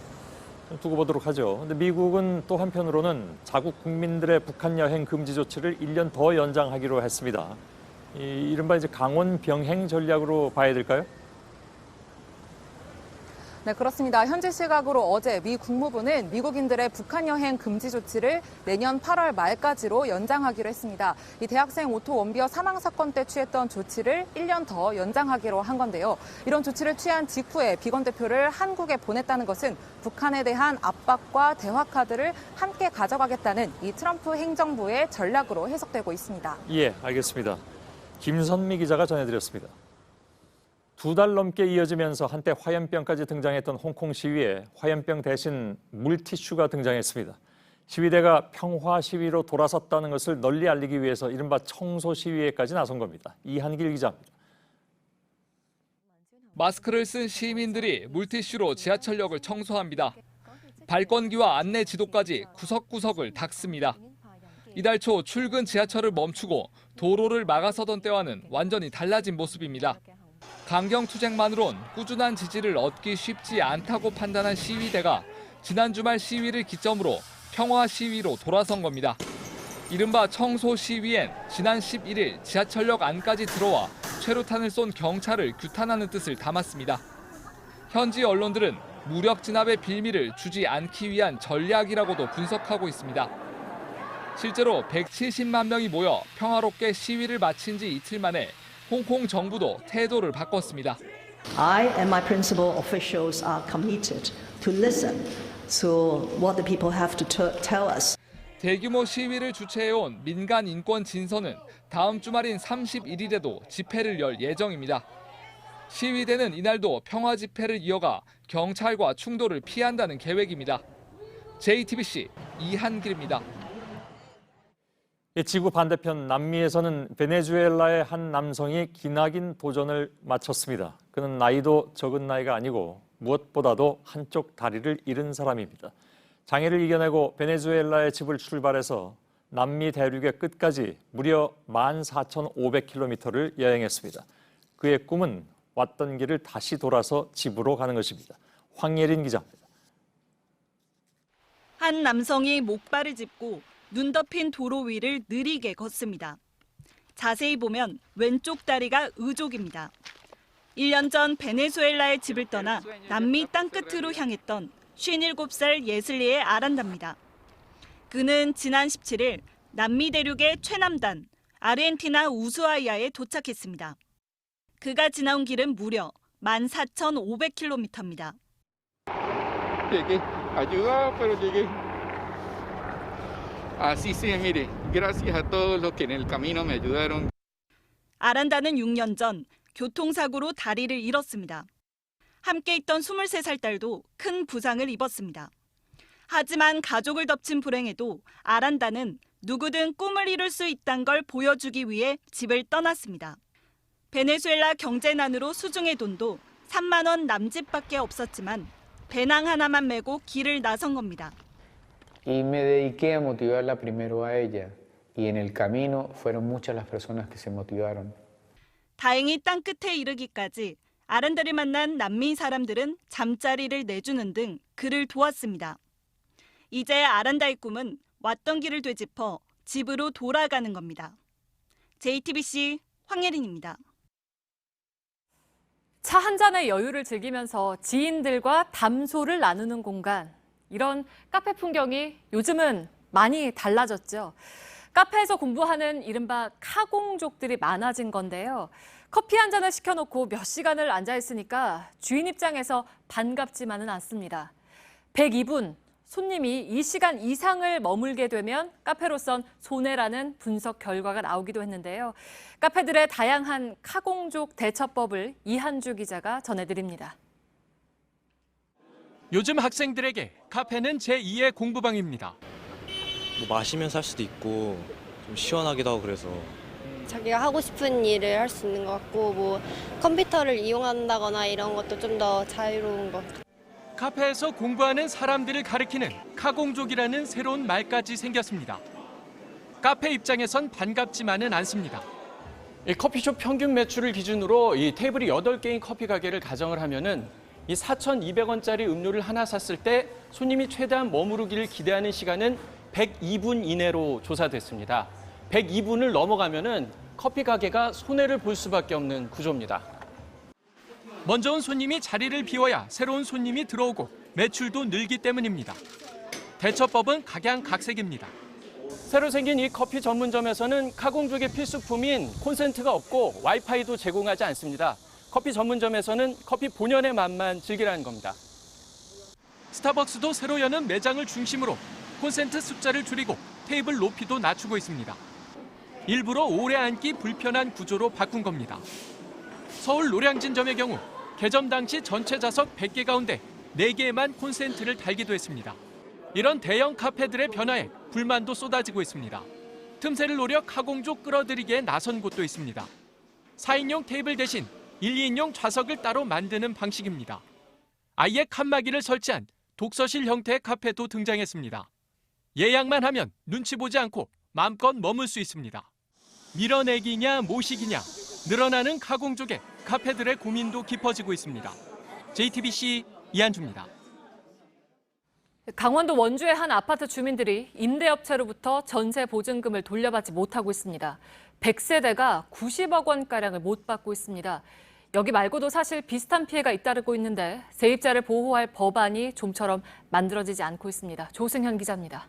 두고 보도록 하죠. 그런데 미국은 또 한편으로는 자국 국민들의 북한 여행 금지 조치를 1년 더 연장하기로 했습니다. 이른바 이제 강원 병행 전략으로 봐야 될까요? 네, 그렇습니다. 현지 시각으로 어제 미 국무부는 미국인들의 북한 여행 금지 조치를 내년 8월 말까지로 연장하기로 했습니다. 이 대학생 오토 원비어 사망 사건 때 취했던 조치를 1년 더 연장하기로 한 건데요. 이런 조치를 취한 직후에 비건 대표를 한국에 보냈다는 것은 북한에 대한 압박과 대화 카드를 함께 가져가겠다는 이 트럼프 행정부의 전략으로 해석되고 있습니다. 예, 알겠습니다. 김선미 기자가 전해드렸습니다. 2달 넘게 이어지면서 한때 화염병까지 등장했던 홍콩 시위에 화염병 대신 물티슈가 등장했습니다. 시위대가 평화 시위로 돌아섰다는 것을 널리 알리기 위해서 이른바 청소 시위에까지 나선 겁니다. 이한길 기자입니다. 마스크를 쓴 시민들이 물티슈로 지하철역을 청소합니다. 발권기와 안내 지도까지 구석구석을 닦습니다. 이달 초 출근 지하철을 멈추고 도로를 막아서던 때와는 완전히 달라진 모습입니다. 강경투쟁만으론 꾸준한 지지를 얻기 쉽지 않다고 판단한 시위대가 지난 주말 시위를 기점으로 평화 시위로 돌아선 겁니다. 이른바 청소 시위엔 지난 11일 지하철역 안까지 들어와 최루탄을 쏜 경찰을 규탄하는 뜻을 담았습니다. 현지 언론들은 무력 진압의 빌미를 주지 않기 위한 전략이라고도 분석하고 있습니다. 실제로 170만 명이 모여 평화롭게 시위를 마친 지 이틀 만에 홍콩 정부도 태도를 바꿨습니다. I and my principal officials are committed to listen to what the people have to tell us. 대규모 시위를 주최해온 민간 인권 진선은 다음 주말인 31일에도 집회를 열 예정입니다. 시위대는 이날도 평화 집회를 이어가 경찰과 충돌을 피한다는 계획입니다. JTBC 이한길입니다. 지구 반대편 남미에서는 베네수엘라의 한 남성이 기나긴 도전을 마쳤습니다. 그는 나이도 적은 나이가 아니고 무엇보다도 한쪽 다리를 잃은 사람입니다. 장애를 이겨내고 베네수엘라의 집을 출발해서 남미 대륙의 끝까지 무려 14,500km를 여행했습니다. 그의 꿈은 왔던 길을 다시 돌아서 집으로 가는 것입니다. 황예린 기자입니다. 한 남성이 목발을 짚고 눈 덮인 도로 위를 느리게 걷습니다. 자세히 보면 왼쪽 다리가 의족입니다. 1년 전 베네수엘라의 집을 떠나 남미 땅끝으로 향했던 57살 예슬리의 아란다입니다. 그는 지난 17일 남미 대륙의 최남단 아르헨티나 우수아이아에 도착했습니다. 그가 지나온 길은 무려 14,500km입니다. Llegué, ayudado, pero llegué. Así sí, mire, gracias a todos los que en el camino me ayudaron. 아란다는 6년 전 교통사고로 다리를 잃었습니다. 함께 있던 23살 딸도 큰 부상을 입었습니다. 하지만 가족을 덮친 불행에도 아란다는 누구든 꿈을 이룰 수 있다는 걸 보여주기 위해 집을 떠났습니다. 베네수엘라 경제난으로 수중의 돈도 3만 원 남짓밖에 없었지만 배낭 하나만 메고 길을 나선 겁니다. Y me dediqué a motivarla primero a ella. Y en el camino fueron muchas las personas que se motivaron. 다행히 땅 끝에 이르기까지 아란다를 만난 남미 사람들은 잠자리를 내주는 등 그를 도왔습니다. 이제 아란다의 꿈은 왔던 길을 되짚어 집으로 돌아가는 겁니다. JTBC 황예린입니다. 차 한 잔의 여유를 즐기면서 지인들과 담소를 나누는 공간. 이런 카페 풍경이 요즘은 많이 달라졌죠. 카페에서 공부하는 이른바 카공족들이 많아진 건데요. 커피 한 잔을 시켜놓고 몇 시간을 앉아있으니까 주인 입장에서 반갑지만은 않습니다. 102분, 손님이 이 시간 이상을 머물게 되면 카페로선 손해라는 분석 결과가 나오기도 했는데요. 카페들의 다양한 카공족 대처법을 이한주 기자가 전해드립니다. 요즘 학생들에게 카페는 제2의 공부방입니다. 뭐 마시면서 할 수도 있고 좀 시원하기도 하고 그래서 자기가 하고 싶은 일을 할 수 있는 것 같고 뭐 컴퓨터를 이용한다거나 이런 것도 좀 더 자유로운 것 같아요. 카페에서 공부하는 사람들을 가리키는 카공족이라는 새로운 말까지 생겼습니다. 카페 입장에선 반갑지만은 않습니다. 이 커피숍 평균 매출을 기준으로 이 테이블이 8개인 커피 가게를 가정을 하면은 이 4,200원짜리 음료를 하나 샀을 때 손님이 최대한 머무르기를 기대하는 시간은 102분 이내로 조사됐습니다. 102분을 넘어가면은 커피 가게가 손해를 볼 수밖에 없는 구조입니다. 먼저 온 손님이 자리를 비워야 새로운 손님이 들어오고 매출도 늘기 때문입니다. 대처법은 각양각색입니다. 새로 생긴 이 커피 전문점에서는 카공족의 필수품인 콘센트가 없고 와이파이도 제공하지 않습니다. 커피 전문점에서는 커피 본연의 맛만 즐기라는 겁니다. 스타벅스도 새로 여는 매장을 중심으로 콘센트 숫자를 줄이고 테이블 높이도 낮추고 있습니다. 일부러 오래 앉기 불편한 구조로 바꾼 겁니다. 서울 노량진점의 경우 개점 당시 전체 좌석 100개 가운데 4개에만 콘센트를 달기도 했습니다. 이런 대형 카페들의 변화에 불만도 쏟아지고 있습니다. 틈새를 노려 카공족 끌어들이기에 나선 곳도 있습니다. 4인용 테이블 대신 1, 2인용 좌석을 따로 만드는 방식입니다. 아예 칸막이를 설치한 독서실 형태의 카페도 등장했습니다. 예약만 하면 눈치 보지 않고 마음껏 머물 수 있습니다. 밀어내기냐 모시기냐 늘어나는 카공족에 카페들의 고민도 깊어지고 있습니다. JTBC 이한주입니다. 강원도 원주의 한 아파트 주민들이 임대업체로부터 전세 보증금을 돌려받지 못하고 있습니다. 100세대가 90억 원가량을 못 받고 있습니다. 여기 말고도 사실 비슷한 피해가 잇따르고 있는데 세입자를 보호할 법안이 좀처럼 만들어지지 않고 있습니다. 조승현 기자입니다.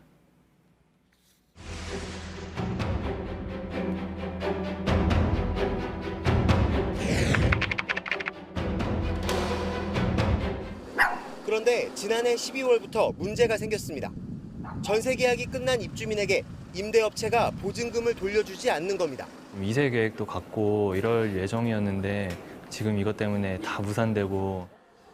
그런데 지난해 12월부터 문제가 생겼습니다. 전세 계약이 끝난 입주민에게 임대업체가 보증금을 돌려주지 않는 겁니다. 이세 계획도 갖고 이럴 예정이었는데 지금 이것 때문에 다 무산되고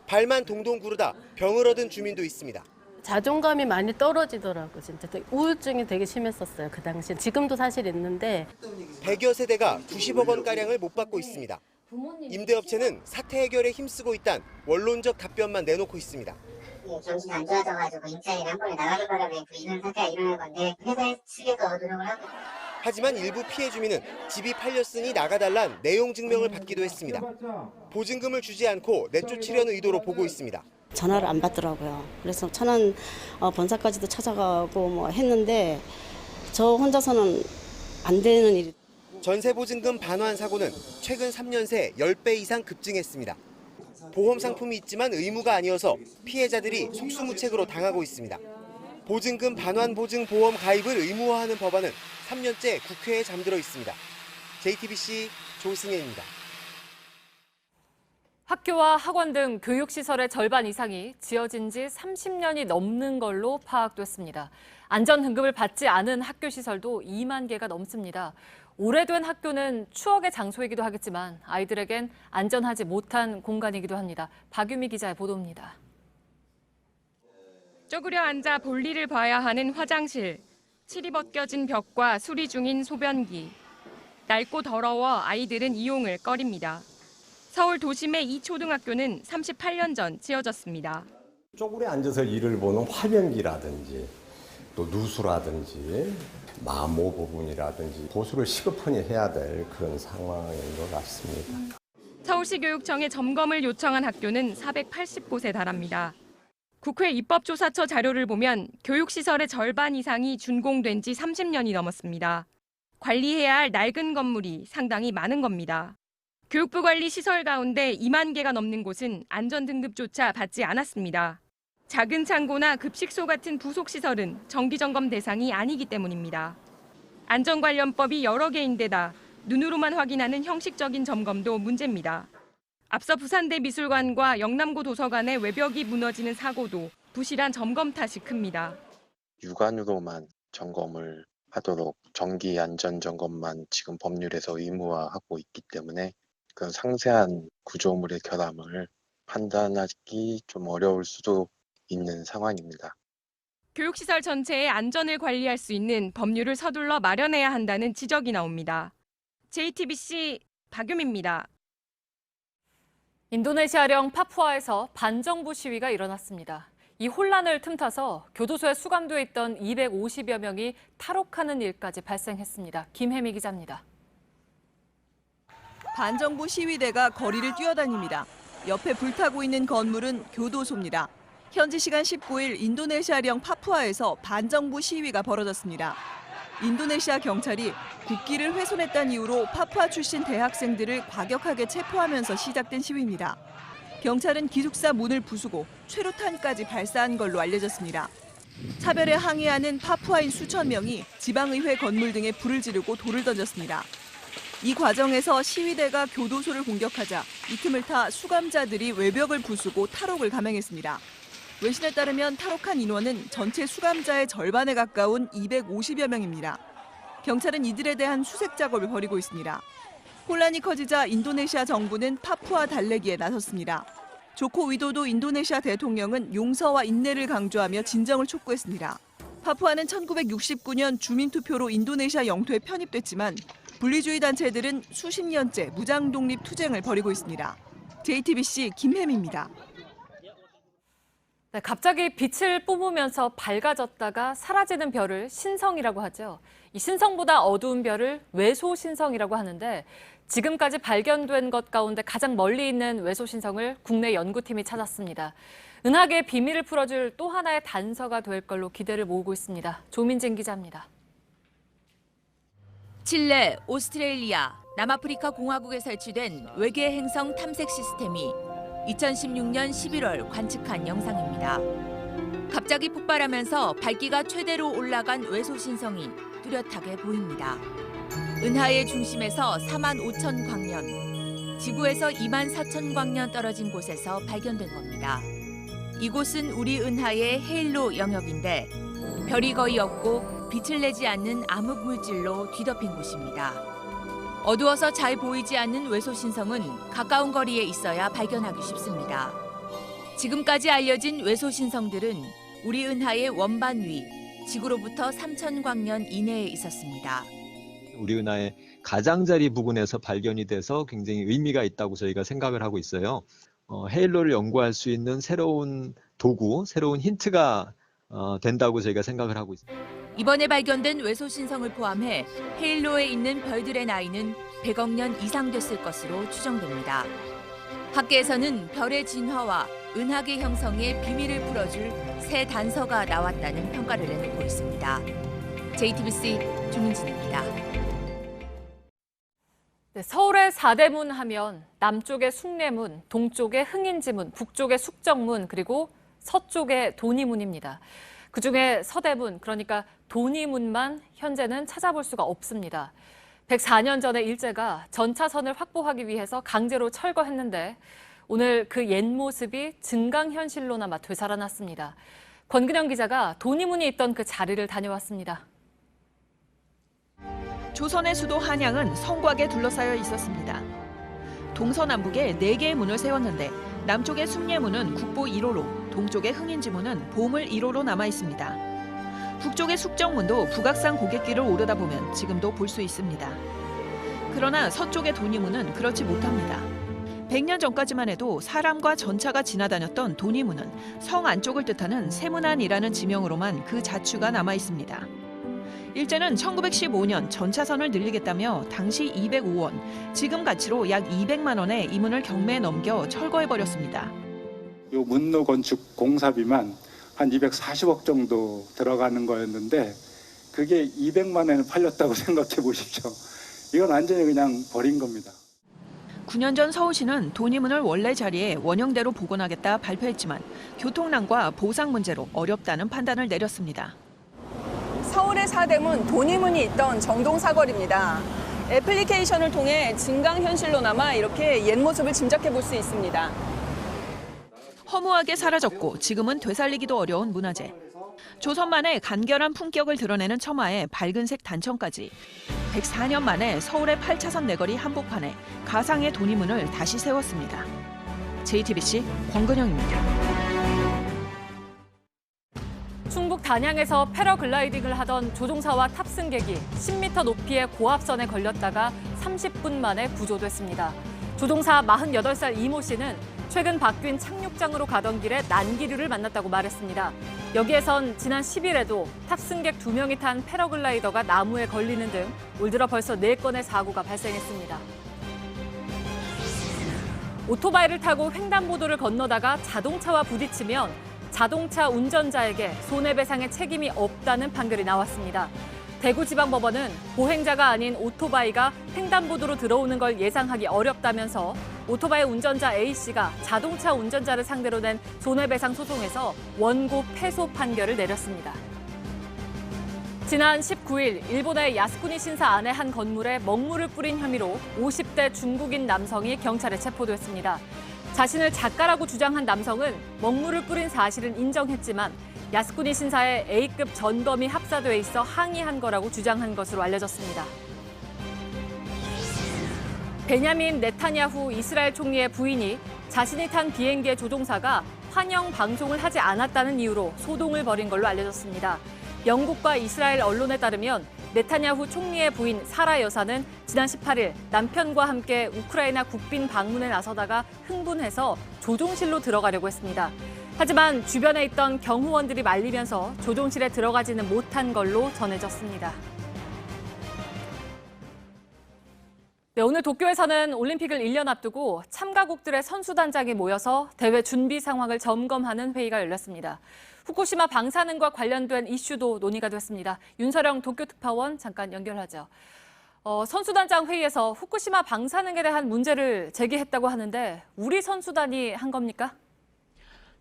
발만 동동 구르다 병을 얻은 주민도 있습니다. 자존감이 많이 떨어지더라고요. 진짜 우울증이 되게 심했었어요. 그 당시. 지금도 사실 있는데 100여 세대가 90억 원가량을 못 받고 있습니다. 임대업체는 사태 해결에 힘쓰고 있다는 원론적 답변만 내놓고 있습니다. 정신이 안 좋아져가지고 입자리를 한 번에 나가게 바라면 이런 사태가 일어날 건데 회사 측에서 노력을 하고. 하지만 일부 피해 주민은 집이 팔렸으니 나가달란 내용 증명을 받기도 했습니다. 보증금을 주지 않고 내쫓으려는 의도로 보고 있습니다. 전화를 안 받더라고요. 그래서 천안 본사까지도 찾아가고 뭐 했는데 저 혼자서는 안 되는 일이. 전세 보증금 반환 사고는 최근 3년 새 10배 이상 급증했습니다. 보험 상품이 있지만 의무가 아니어서 피해자들이 속수무책으로 당하고 있습니다. 보증금 반환 보증 보험 가입을 의무화하는 법안은 3년째 국회에 잠들어 있습니다. JTBC 조승혜입니다. 학교와 학원 등 교육시설의 절반 이상이 지어진 지 30년이 넘는 걸로 파악됐습니다. 안전 등급을 받지 않은 학교시설도 2만 개가 넘습니다. 오래된 학교는 추억의 장소이기도 하겠지만 아이들에겐 안전하지 못한 공간이기도 합니다. 박유미 기자의 보도입니다. 쪼그려 앉아 볼일을 봐야 하는 화장실, 칠이 벗겨진 벽과 수리 중인 소변기. 낡고 더러워 아이들은 이용을 꺼립니다. 서울 도심의 이 초등학교는 38년 전 지어졌습니다. 쪼그려 앉아서 일을 보는 화변기라든지 또 누수라든지 마모 부분이라든지 보수를 시급하니 해야 될 그런 상황인 것 같습니다. 서울시 교육청에 점검을 요청한 학교는 480곳에 달합니다. 국회 입법조사처 자료를 보면 교육시설의 절반 이상이 준공된 지 30년이 넘었습니다. 관리해야 할 낡은 건물이 상당히 많은 겁니다. 교육부 관리 시설 가운데 2만 개가 넘는 곳은 안전등급조차 받지 않았습니다. 작은 창고나 급식소 같은 부속시설은 정기점검 대상이 아니기 때문입니다. 안전관련법이 여러 개인데다 눈으로만 확인하는 형식적인 점검도 문제입니다. 앞서 부산대 미술관과 영남고 도서관의 외벽이 무너지는 사고도 부실한 점검 탓이 큽니다. 육안으로만 점검을 하도록 정기 안전 점검만 지금 법률에서 의무화하고 있기 때문에 그런 상세한 구조물의 결함을 판단하기 좀 어려울 수도 있는 상황입니다. 교육시설 전체의 안전을 관리할 수 있는 법률을 서둘러 마련해야 한다는 지적이 나옵니다. JTBC 박유미입니다. 인도네시아령 파푸아에서 반정부 시위가 일어났습니다. 이 혼란을 틈타서 교도소에 수감돼 있던 250여 명이 탈옥하는 일까지 발생했습니다. 김혜미 기자입니다. 반정부 시위대가 거리를 뛰어다닙니다. 옆에 불타고 있는 건물은 교도소입니다. 현지 시간 19일 인도네시아령 파푸아에서 반정부 시위가 벌어졌습니다. 인도네시아 경찰이 국기를 훼손했다는 이유로 파푸아 출신 대학생들을 과격하게 체포하면서 시작된 시위입니다. 경찰은 기숙사 문을 부수고 최루탄까지 발사한 걸로 알려졌습니다. 차별에 항의하는 파푸아인 수천 명이 지방의회 건물 등에 불을 지르고 돌을 던졌습니다. 이 과정에서 시위대가 교도소를 공격하자 이 틈을 타 수감자들이 외벽을 부수고 탈옥을 감행했습니다. 외신에 따르면 탈옥한 인원은 전체 수감자의 절반에 가까운 250여 명입니다. 경찰은 이들에 대한 수색 작업을 벌이고 있습니다. 혼란이 커지자 인도네시아 정부는 파푸아 달래기에 나섰습니다. 조코 위도도 인도네시아 대통령은 용서와 인내를 강조하며 진정을 촉구했습니다. 파푸아는 1969년 주민투표로 인도네시아 영토에 편입됐지만 분리주의 단체들은 수십 년째 무장 독립 투쟁을 벌이고 있습니다. JTBC 김혜미입니다. 네, 갑자기 빛을 뿜으면서 밝아졌다가 사라지는 별을 신성이라고 하죠. 이 신성보다 어두운 별을 외소신성이라고 하는데 지금까지 발견된 것 가운데 가장 멀리 있는 외소신성을 국내 연구팀이 찾았습니다. 은하계의 비밀을 풀어줄 또 하나의 단서가 될 걸로 기대를 모으고 있습니다. 조민진 기자입니다. 칠레, 오스트레일리아, 남아프리카 공화국에 설치된 외계 행성 탐색 시스템이 2016년 11월 관측한 영상입니다. 갑자기 폭발하면서 밝기가 최대로 올라간 외소신성이 뚜렷하게 보입니다. 은하의 중심에서 4만 5천 광년, 지구에서 2만 4천 광년 떨어진 곳에서 발견된 겁니다. 이곳은 우리 은하의 헤일로 영역인데 별이 거의 없고 빛을 내지 않는 암흑 물질로 뒤덮인 곳입니다. 어두워서 잘 보이지 않는 외소신성은 가까운 거리에 있어야 발견하기 쉽습니다. 지금까지 알려진 외소신성들은 우리 은하의 원반 위, 지구로부터 3천 광년 이내에 있었습니다. 우리 은하의 가장자리 부근에서 발견이 돼서 굉장히 의미가 있다고 저희가 생각을 하고 있어요. 헤일로를 연구할 수 있는 새로운 도구, 새로운 힌트가 된다고 저희가 생각을 하고 있습니다. 이번에 발견된 외소신성을 포함해 헤일로에 있는 별들의 나이는 100억 년 이상 됐을 것으로 추정됩니다. 학계에서는 별의 진화와 은하계 형성의 비밀을 풀어줄 새 단서가 나왔다는 평가를 내놓고 있습니다. JTBC 조민진입니다. 네, 서울의 4대문 하면 남쪽의 숭례문, 동쪽의 흥인지문, 북쪽의 숙정문, 그리고 서쪽의 도니문입니다. 그중에 서대문, 그러니까 도니문만 현재는 찾아볼 수가 없습니다. 104년 전에 일제가 전차선을 확보하기 위해서 강제로 철거했는데 오늘 그 옛 모습이 증강현실로나마 되살아났습니다. 권근영 기자가 도니문이 있던 그 자리를 다녀왔습니다. 조선의 수도 한양은 성곽에 둘러싸여 있었습니다. 동서남북에 4개의 문을 세웠는데 남쪽의 숭례문은 국보 1호로, 동쪽의 흥인지문은 보물 1호로 남아 있습니다. 북쪽의 숙정문도 북악산 고갯길을 오르다 보면 지금도 볼 수 있습니다. 그러나 서쪽의 도니문은 그렇지 못합니다. 100년 전까지만 해도 사람과 전차가 지나다녔던 도니문은 성 안쪽을 뜻하는 세문안이라는 지명으로만 그 자취가 남아 있습니다. 일제는 1915년 전차선을 늘리겠다며 당시 205원, 지금 가치로 약 200만 원에 이 문을 경매에 넘겨 철거해버렸습니다. 이 문로 건축 공사비만 한 240억 정도 들어가는 거였는데 그게 200만 원에 팔렸다고 생각해 보십시오. 이건 완전히 그냥 버린 겁니다. 9년 전 서울시는 도니문을 원래 자리에 원형대로 복원하겠다 발표했지만 교통난과 보상 문제로 어렵다는 판단을 내렸습니다. 서울의 4대문 도니문이 있던 정동사거리입니다. 애플리케이션을 통해 증강현실로나마 이렇게 옛 모습을 짐작해 볼 수 있습니다. 허무하게 사라졌고 지금은 되살리기도 어려운 문화재. 조선만의 간결한 품격을 드러내는 처마에 밝은색 단청까지. 104년 만에 서울의 8차선 내거리 한복판에 가상의 도니문을 다시 세웠습니다. JTBC 권근영입니다. 충북 단양에서 패러글라이딩을 하던 조종사와 탑승객이 10m 높이의 고압선에 걸렸다가 30분 만에 구조됐습니다. 조종사 48살 이모 씨는 최근 바뀐 착륙장으로 가던 길에 난기류를 만났다고 말했습니다. 여기에선 지난 10일에도 탑승객 2명이 탄 패러글라이더가 나무에 걸리는 등 올 들어 벌써 4건의 사고가 발생했습니다. 오토바이를 타고 횡단보도를 건너다가 자동차와 부딪히면 자동차 운전자에게 손해배상의 책임이 없다는 판결이 나왔습니다. 대구지방법원은 보행자가 아닌 오토바이가 횡단보도로 들어오는 걸 예상하기 어렵다면서 오토바이 운전자 A씨가 자동차 운전자를 상대로 낸 손해배상 소송에서 원고 패소 판결을 내렸습니다. 지난 19일 일본의 야스쿠니 신사 안의 한 건물에 먹물을 뿌린 혐의로 50대 중국인 남성이 경찰에 체포됐습니다. 자신을 작가라고 주장한 남성은 먹물을 뿌린 사실은 인정했지만 야스쿠니 신사에 A급 전범이 합사돼 있어 항의한 거라고 주장한 것으로 알려졌습니다. 베냐민 네타냐후 이스라엘 총리의 부인이 자신이 탄 비행기의 조종사가 환영 방송을 하지 않았다는 이유로 소동을 벌인 걸로 알려졌습니다. 영국과 이스라엘 언론에 따르면 네타냐후 총리의 부인 사라 여사는 지난 18일 남편과 함께 우크라이나 국빈 방문에 나서다가 흥분해서 조종실로 들어가려고 했습니다. 하지만 주변에 있던 경호원들이 말리면서 조종실에 들어가지는 못한 걸로 전해졌습니다. 네, 오늘 도쿄에서는 올림픽을 1년 앞두고 참가국들의 선수단장이 모여서 대회 준비 상황을 점검하는 회의가 열렸습니다. 후쿠시마 방사능과 관련된 이슈도 논의가 됐습니다. 윤서령 도쿄특파원 잠깐 연결하죠. 선수단장 회의에서 후쿠시마 방사능에 대한 문제를 제기했다고 하는데 우리 선수단이 한 겁니까?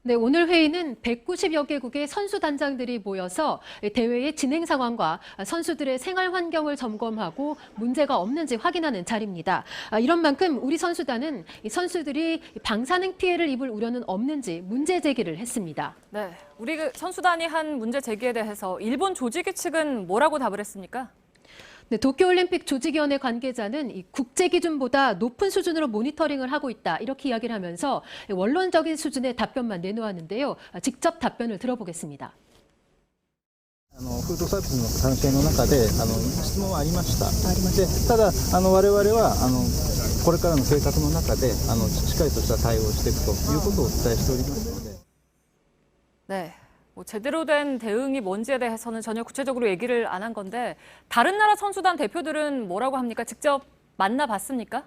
네, 오늘 회의는 190여 개국의 선수단장들이 모여서 대회의 진행 상황과 선수들의 생활 환경을 점검하고 문제가 없는지 확인하는 자리입니다. 이런 만큼 우리 선수단은 선수들이 방사능 피해를 입을 우려는 없는지 문제 제기를 했습니다. 네, 우리 선수단이 한 문제 제기에 대해서 일본 조직위 측은 뭐라고 답을 했습니까? 네, 도쿄올림픽 조직위원회 관계자는 이 국제 기준보다 높은 수준으로 모니터링을 하고 있다 이렇게 이야기를 하면서 원론적인 수준의 답변만 내놓았는데요. 직접 답변을 들어보겠습니다. フードサービスの関係の中で質問はありました。でただ我々はこれからの政策の中でしっかりとした対応をしていくということをお伝えしておりますので。 네. 제대로 된 대응이 뭔지에 대해서는 전혀 구체적으로 얘기를 안 한 건데 다른 나라 선수단 대표들은 뭐라고 합니까? 직접 만나봤습니까?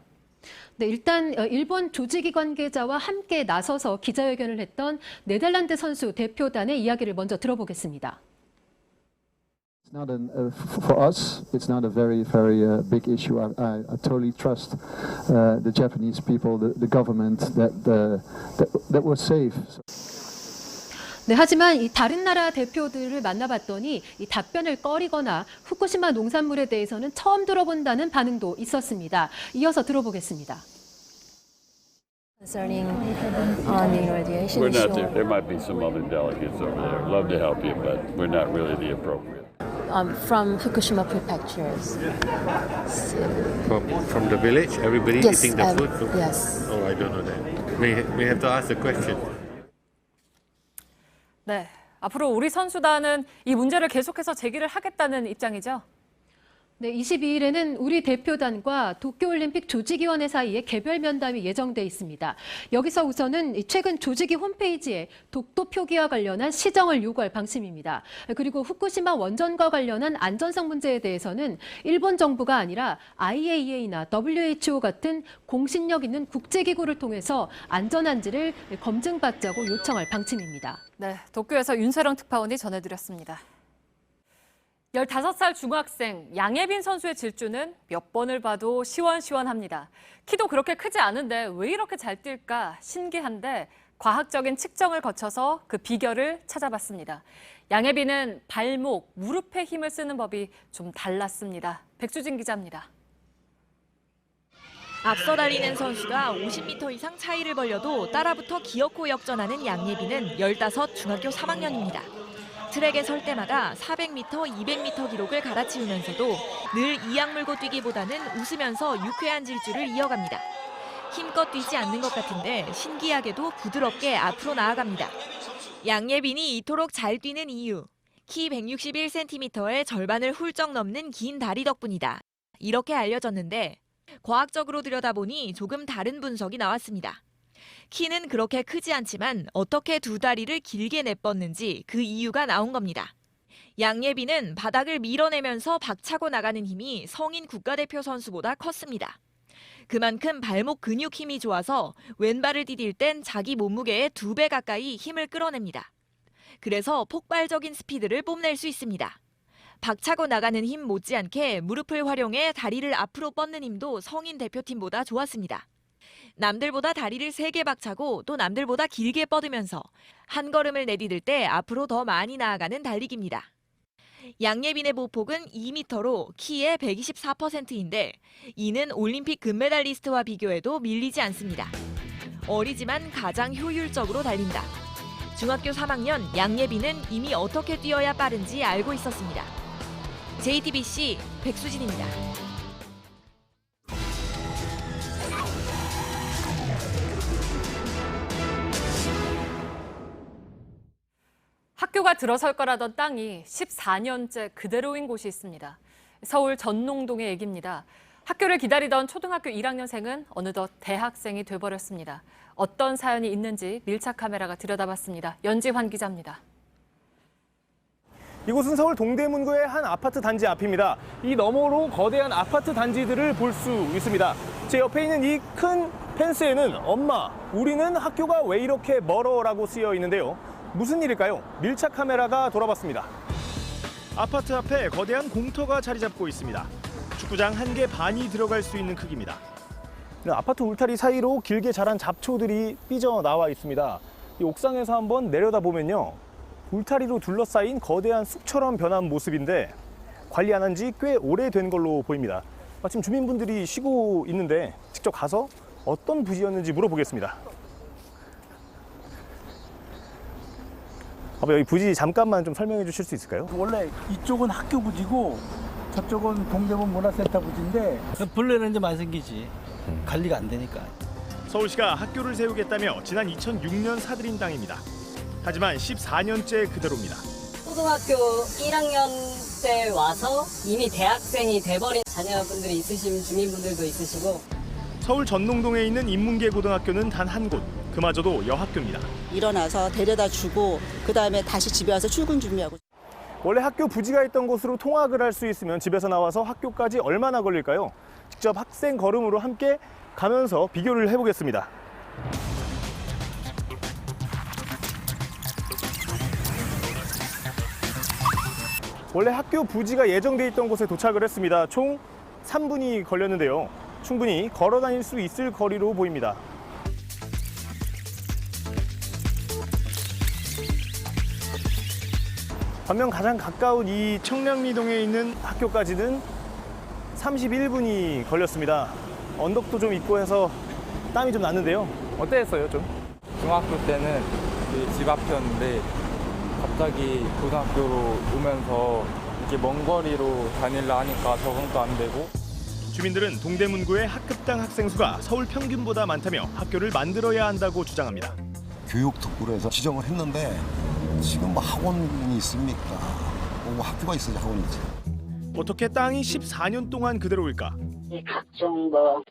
네, 일단 일본 조직위 관계자와 함께 나서서 기자회견을 했던 네덜란드 선수 대표단의 이야기를 먼저 들어보겠습니다. For us, it's not a very big issue. I totally trust the Japanese people, the government that we're safe. 네, 하지만 이 다른 나라 대표들을 만나봤더니 이 답변을 꺼리거나 후쿠시마 농산물에 대해서는 처음 들어본다는 반응도 있었습니다. 이어서 들어보겠습니다. Concerning the radiation We're not there. There might be some other delegates over there. Love to help you, but we're not really the appropriate. From Fukushima prefectures. From the village, everybody Yes, eating the food. yes. Oh, I don't know that. We have to ask the question. 네, 앞으로 우리 선수단은 이 문제를 계속해서 제기를 하겠다는 입장이죠. 네, 22일에는 우리 대표단과 도쿄올림픽 조직위원회 사이에 개별 면담이 예정돼 있습니다. 여기서 우선은 최근 조직위 홈페이지에 독도 표기와 관련한 시정을 요구할 방침입니다. 그리고 후쿠시마 원전과 관련한 안전성 문제에 대해서는 일본 정부가 아니라 IAEA나 WHO 같은 공신력 있는 국제기구를 통해서 안전한지를 검증받자고 요청할 방침입니다. 네, 도쿄에서 윤세령 특파원이 전해드렸습니다. 15살 중학생 양예빈 선수의 질주는 몇 번을 봐도 시원시원합니다. 키도 그렇게 크지 않은데 왜 이렇게 잘 뛸까 신기한데 과학적인 측정을 거쳐서 그 비결을 찾아봤습니다. 양예빈은 발목, 무릎에 힘을 쓰는 법이 좀 달랐습니다. 백수진 기자입니다. 앞서 달리는 선수가 50m 이상 차이를 벌려도 따라붙어 기어코 역전하는 양예빈은 15 중학교 3학년입니다. 트랙에 설 때마다 400m, 200m 기록을 갈아치우면서도 늘 이악 물고 뛰기보다는 웃으면서 유쾌한 질주를 이어갑니다. 힘껏 뛰지 않는 것 같은데 신기하게도 부드럽게 앞으로 나아갑니다. 양예빈이 이토록 잘 뛰는 이유, 키 161cm의 절반을 훌쩍 넘는 긴 다리 덕분이다. 이렇게 알려졌는데 과학적으로 들여다보니 조금 다른 분석이 나왔습니다. 키는 그렇게 크지 않지만 어떻게 두 다리를 길게 내뻗는지 그 이유가 나온 겁니다. 양예빈은 바닥을 밀어내면서 박차고 나가는 힘이 성인 국가대표 선수보다 컸습니다. 그만큼 발목 근육 힘이 좋아서 왼발을 디딜 땐 자기 몸무게의 2배 가까이 힘을 끌어냅니다. 그래서 폭발적인 스피드를 뽐낼 수 있습니다. 박차고 나가는 힘 못지않게 무릎을 활용해 다리를 앞으로 뻗는 힘도 성인 대표팀보다 좋았습니다. 남들보다 다리를 3개 박차고 또 남들보다 길게 뻗으면서 한 걸음을 내디딜 때 앞으로 더 많이 나아가는 달리기입니다. 양예빈의 보폭은 2m로 키의 124%인데 이는 올림픽 금메달리스트와 비교해도 밀리지 않습니다. 어리지만 가장 효율적으로 달린다. 중학교 3학년 양예빈은 이미 어떻게 뛰어야 빠른지 알고 있었습니다. JTBC 백수진입니다. 학교가 들어설 거라던 땅이 14년째 그대로인 곳이 있습니다. 서울 전농동의 얘기입니다. 학교를 기다리던 초등학교 1학년생은 어느덧 대학생이 돼버렸습니다. 어떤 사연이 있는지 밀착 카메라가 들여다봤습니다. 연지환 기자입니다. 이곳은 서울 동대문구의 한 아파트 단지 앞입니다. 이 너머로 거대한 아파트 단지들을 볼 수 있습니다. 제 옆에 있는 이 큰 펜스에는 엄마, 우리는 학교가 왜 이렇게 멀어라고 쓰여 있는데요. 무슨 일일까요? 밀착 카메라가 돌아봤습니다. 아파트 앞에 거대한 공터가 자리 잡고 있습니다. 축구장 1개 반이 들어갈 수 있는 크기입니다. 아파트 울타리 사이로 길게 자란 잡초들이 삐져나와 있습니다. 이 옥상에서 한번 내려다보면요. 울타리로 둘러싸인 거대한 숲처럼 변한 모습인데 관리 안 한 지 꽤 오래된 걸로 보입니다. 마침 주민분들이 쉬고 있는데 직접 가서 어떤 부지였는지 물어보겠습니다. 아빠, 여기 부지 잠깐만 좀 설명해 주실 수 있을까요? 원래 이쪽은 학교 부지고 저쪽은 동대문 문화센터 부지인데 벌레는 이제 많이 생기지. 관리가 안 되니까. 서울시가 학교를 세우겠다며 지난 2006년 사들인 땅입니다. 하지만 14년째 그대로입니다. 초등학교 1학년 때 와서 이미 대학생이 돼버린 자녀분들이 있으신 주민분들도 있으시고. 서울 전농동에 있는 인문계 고등학교는 단 한 곳, 그마저도 여학교입니다. 일어나서 데려다 주고 그다음에 다시 집에 와서 출근 준비하고. 원래 학교 부지가 있던 곳으로 통학을 할 수 있으면 집에서 나와서 학교까지 얼마나 걸릴까요? 직접 학생 걸음으로 함께 가면서 비교를 해보겠습니다. 원래 학교 부지가 예정돼 있던 곳에 도착을 했습니다. 총 3분이 걸렸는데요. 충분히 걸어 다닐 수 있을 거리로 보입니다. 반면 가장 가까운 이 청량리동에 있는 학교까지는 31분이 걸렸습니다. 언덕도 좀 있고 해서 땀이 좀 났는데요. 어땠어요, 좀? 중학교 때는 집 앞이었는데 갑자기 고등학교로 오면서 이렇게 먼 거리로 다닐라 하니까 적응도 안 되고. 주민들은 동대문구의 학급당 학생 수가 서울 평균보다 많다며 학교를 만들어야 한다고 주장합니다. 교육특구로 해서 지정을 했는데 지금 뭐 학원이 있습니까? 뭐 학교가 있어야지 학원이지. 어떻게 땅이 14년 동안 그대로일까? 각종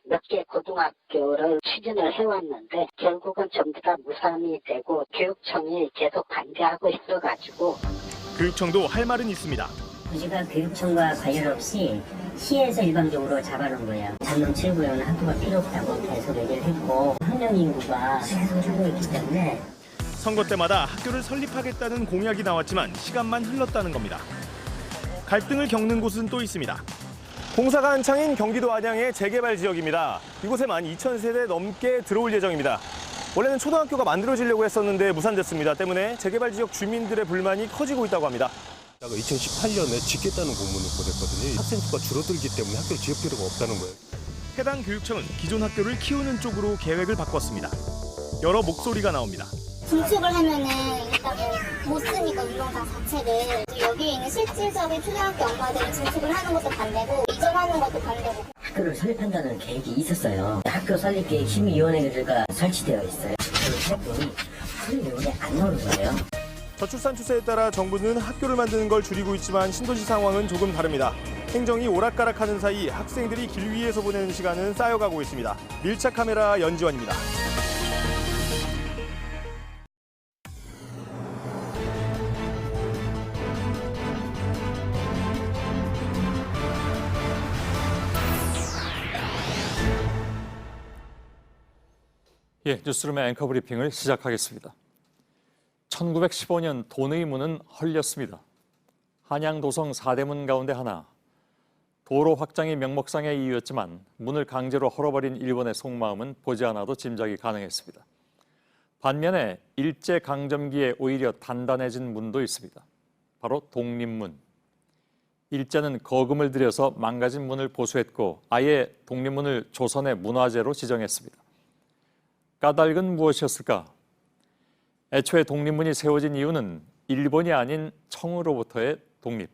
몇 개 고등학교를 추진을 해왔는데 결국은 전부 다 무산이 되고 교육청이 계속 반대하고 있어가지고. 교육청도 할 말은 있습니다. 부지가 교육청과 관련 없이 시에서 일방적으로 잡아놓은 거예요. 장롱 7구역은 학교가 필요 없다고 계속 얘기를 했고 학령 인구가 계속 줄고 있기 때문에 선거 때마다 학교를 설립하겠다는 공약이 나왔지만 시간만 흘렀다는 겁니다. 갈등을 겪는 곳은 또 있습니다. 공사가 한창인 경기도 안양의 재개발 지역입니다. 이곳에만 2,000세대 넘게 들어올 예정입니다. 원래는 초등학교가 만들어지려고 했었는데 무산됐습니다. 때문에 재개발 지역 주민들의 불만이 커지고 있다고 합니다. 2018년에 짓겠다는 공문을 보냈거든요. 학생 수가 줄어들기 때문에 학교를 지을 필요가 없다는 거예요. 해당 교육청은 기존 학교를 키우는 쪽으로 계획을 바꿨습니다. 여러 목소리가 나옵니다. 증축을 하면은 일단은 못 쓰니까 운동장 자체를 여기에 있는 실질적인 초등학교 엄마들이 증축을 하는 것도 반대고 이전하는 것도 반대고. 학교를 설립한다는 계획이 있었어요. 학교 설립 계획 심의위원회가 설치되어 있어요. 그 활동이 설립위원회에 안 나오는 거예요. 저출산 추세에 따라 정부는 학교를 만드는 걸 줄이고 있지만 신도시 상황은 조금 다릅니다. 행정이 오락가락하는 사이 학생들이 길 위에서 보내는 시간은 쌓여가고 있습니다. 밀착 카메라 연지원입니다. 예, 뉴스룸의 앵커 브리핑을 시작하겠습니다. 1915년 돈의 문은 헐렸습니다. 한양도성 4대문 가운데 하나. 도로 확장이 명목상의 이유였지만 문을 강제로 헐어버린 일본의 속마음은 보지 않아도 짐작이 가능했습니다. 반면에 일제강점기에 오히려 단단해진 문도 있습니다. 바로 독립문. 일제는 거금을 들여서 망가진 문을 보수했고 아예 독립문을 조선의 문화재로 지정했습니다. 까닭은 무엇이었을까? 애초에 독립문이 세워진 이유는 일본이 아닌 청으로부터의 독립.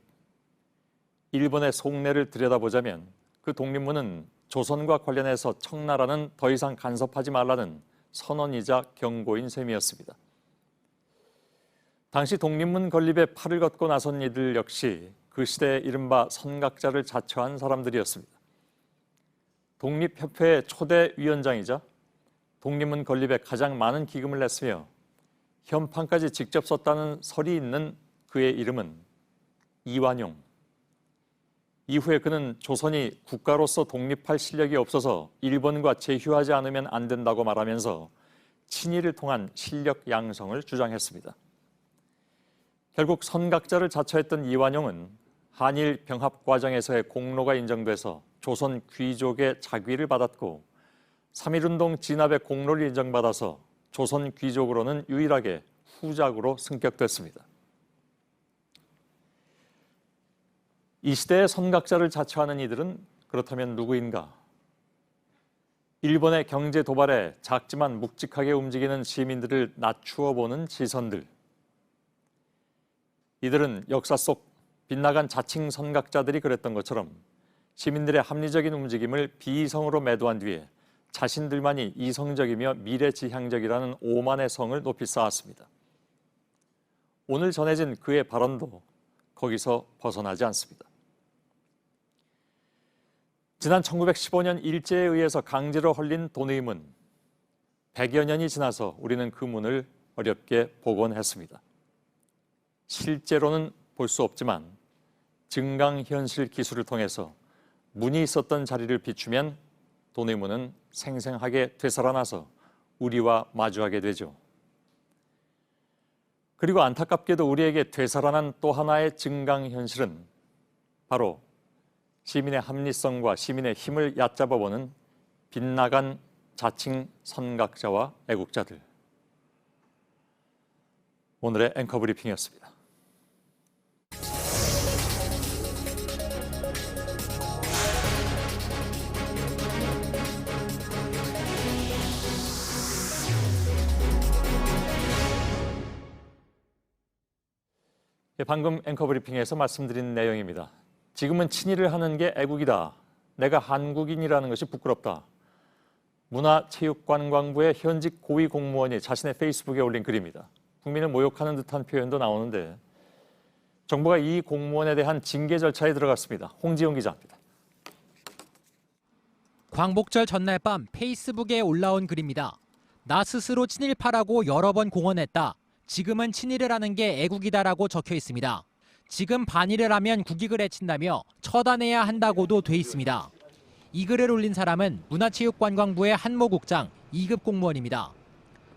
일본의 속내를 들여다보자면 그 독립문은 조선과 관련해서 청나라는 더 이상 간섭하지 말라는 선언이자 경고인 셈이었습니다. 당시 독립문 건립에 팔을 걷고 나선 이들 역시 그 시대의 이른바 선각자를 자처한 사람들이었습니다. 독립협회의 초대 위원장이자 독립문 건립에 가장 많은 기금을 냈으며 현판까지 직접 썼다는 설이 있는 그의 이름은 이완용. 이후에 그는 조선이 국가로서 독립할 실력이 없어서 일본과 제휴하지 않으면 안 된다고 말하면서 친일을 통한 실력 양성을 주장했습니다. 결국 선각자를 자처했던 이완용은 한일 병합 과정에서의 공로가 인정돼서 조선 귀족의 자귀를 받았고 3.1운동 진압의 공로를 인정받아서 조선 귀족으로는 유일하게 후작으로 승격됐습니다. 이 시대의 선각자를 자처하는 이들은 그렇다면 누구인가? 일본의 경제 도발에 작지만 묵직하게 움직이는 시민들을 낮추어 보는 시선들. 이들은 역사 속 빗나간 자칭 선각자들이 그랬던 것처럼 시민들의 합리적인 움직임을 비이성으로 매도한 뒤에 자신들만이 이성적이며 미래지향적이라는 오만의 성을 높이 쌓았습니다. 오늘 전해진 그의 발언도 거기서 벗어나지 않습니다. 지난 1915년 일제에 의해서 강제로 헐린 돈의 문. 100여 년이 지나서 우리는 그 문을 어렵게 복원했습니다. 실제로는 볼 수 없지만 증강현실 기술을 통해서 문이 있었던 자리를 비추면 돈의 문은 생생하게 되살아나서 우리와 마주하게 되죠. 그리고 안타깝게도 우리에게 되살아난 또 하나의 증강현실은 바로 시민의 합리성과 시민의 힘을 얕잡아보는 빗나간 자칭 선각자와 애국자들. 오늘의 앵커 브리핑이었습니다. 방금 앵커 브리핑에서 말씀드린 내용입니다. 지금은 친일을 하는 게 애국이다. 내가 한국인이라는 것이 부끄럽다. 문화체육관광부의 현직 고위 공무원이 자신의 페이스북에 올린 글입니다. 국민을 모욕하는 듯한 표현도 나오는데 정부가 이 공무원에 대한 징계 절차에 들어갔습니다. 홍지용 기자입니다. 광복절 전날 밤 페이스북에 올라온 글입니다. 나 스스로 친일파라고 여러 번 공언했다. 지금은 친일을 하는 게 애국이다라고 적혀 있습니다. 지금 반일을 하면 국익을 해친다며 처단해야 한다고도 돼 있습니다. 이 글을 올린 사람은 문화체육관광부의 한모 국장 2급 공무원입니다.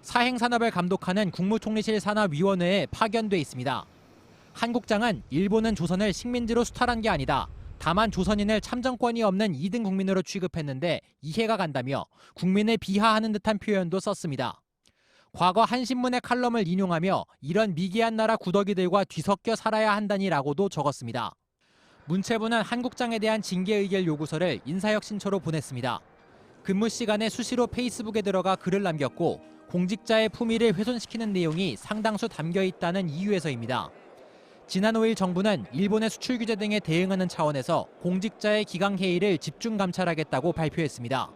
사행산업을 감독하는 국무총리실 산하위원회에 파견돼 있습니다. 한 국장은 일본은 조선을 식민지로 수탈한 게 아니다. 다만 조선인을 참정권이 없는 2등 국민으로 취급했는데 이해가 간다며 국민을 비하하는 듯한 표현도 썼습니다. 과거 한신문의 칼럼을 인용하며 이런 미개한 나라 구더기들과 뒤섞여 살아야 한다니라고도 적었습니다. 문체부는 한 국장에 대한 징계 의결 요구서를 인사혁신처로 보냈습니다. 근무 시간에 수시로 페이스북에 들어가 글을 남겼고 공직자의 품위를 훼손시키는 내용이 상당수 담겨 있다는 이유에서입니다. 지난 5일 정부는 일본의 수출 규제 등에 대응하는 차원에서 공직자의 기강회의를 집중 감찰하겠다고 발표했습니다.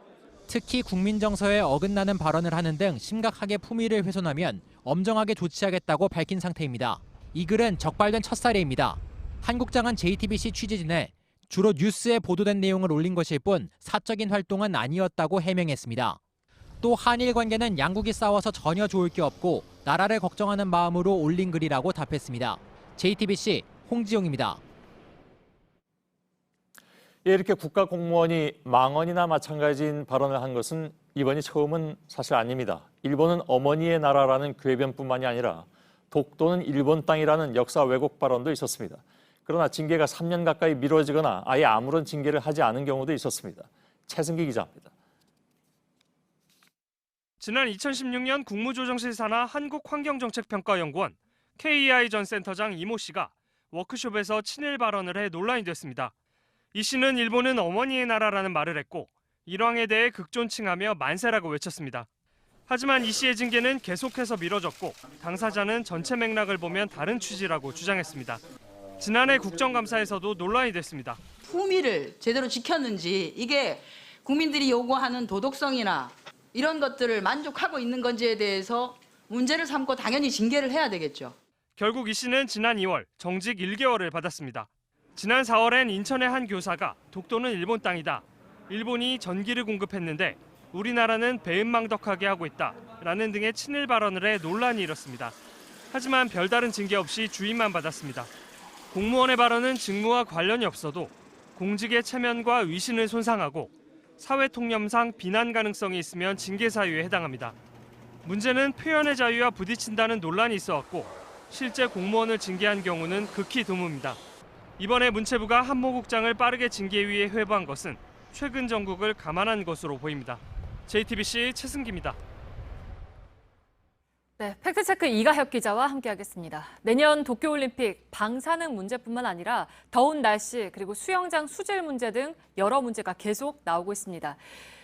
특히 국민 정서에 어긋나는 발언을 하는 등 심각하게 품위를 훼손하면 엄정하게 조치하겠다고 밝힌 상태입니다. 이 글은 적발된 첫 사례입니다. 한 국장은 JTBC 취재진에 주로 뉴스에 보도된 내용을 올린 것일 뿐 사적인 활동은 아니었다고 해명했습니다. 또 한일 관계는 양국이 싸워서 전혀 좋을 게 없고 나라를 걱정하는 마음으로 올린 글이라고 답했습니다. JTBC 홍지용입니다. 이렇게 국가 공무원이 망언이나 마찬가지인 발언을 한 것은 이번이 처음은 사실 아닙니다. 일본은 어머니의 나라라는 궤변뿐만이 아니라 독도는 일본 땅이라는 역사 왜곡 발언도 있었습니다. 그러나 징계가 3년 가까이 미뤄지거나 아예 아무런 징계를 하지 않은 경우도 있었습니다. 최승기 기자입니다. 지난 2016년 국무조정실 산하 한국환경정책평가연구원 KEI 전 센터장 이모 씨가 워크숍에서 친일 발언을 해 논란이 됐습니다. 이 씨는 일본은 어머니의 나라라는 말을 했고 일왕에 대해 극존칭하며 만세라고 외쳤습니다. 하지만 이 씨의 징계는 계속해서 미뤄졌고 당사자는 전체 맥락을 보면 다른 취지라고 주장했습니다. 지난해 국정감사에서도 논란이 됐습니다. 품위를 제대로 지켰는지 이게 국민들이 요구하는 도덕성이나 이런 것들을 만족하고 있는 건지에 대해서 문제를 삼고 당연히 징계를 해야 되겠죠. 결국 이 씨는 지난 2월 정직 1개월을 받았습니다. 지난 4월엔 인천의 한 교사가 독도는 일본 땅이다. 일본이 전기를 공급했는데 우리나라는 배은망덕하게 하고 있다라는 등의 친일 발언을 해 논란이 일었습니다. 하지만 별다른 징계 없이 주의만 받았습니다. 공무원의 발언은 직무와 관련이 없어도 공직의 체면과 위신을 손상하고 사회 통념상 비난 가능성이 있으면 징계 사유에 해당합니다. 문제는 표현의 자유와 부딪힌다는 논란이 있어왔고 실제 공무원을 징계한 경우는 극히 드뭅니다. 이번에 문체부가 한모 국장을 빠르게 징계위에 회부한 것은 최근 정국을 감안한 것으로 보입니다. JTBC 최승기입니다. 네, 팩트체크 이가혁 기자와 함께하겠습니다. 내년 도쿄올림픽 방사능 문제뿐만 아니라 더운 날씨 그리고 수영장 수질 문제 등 여러 문제가 계속 나오고 있습니다.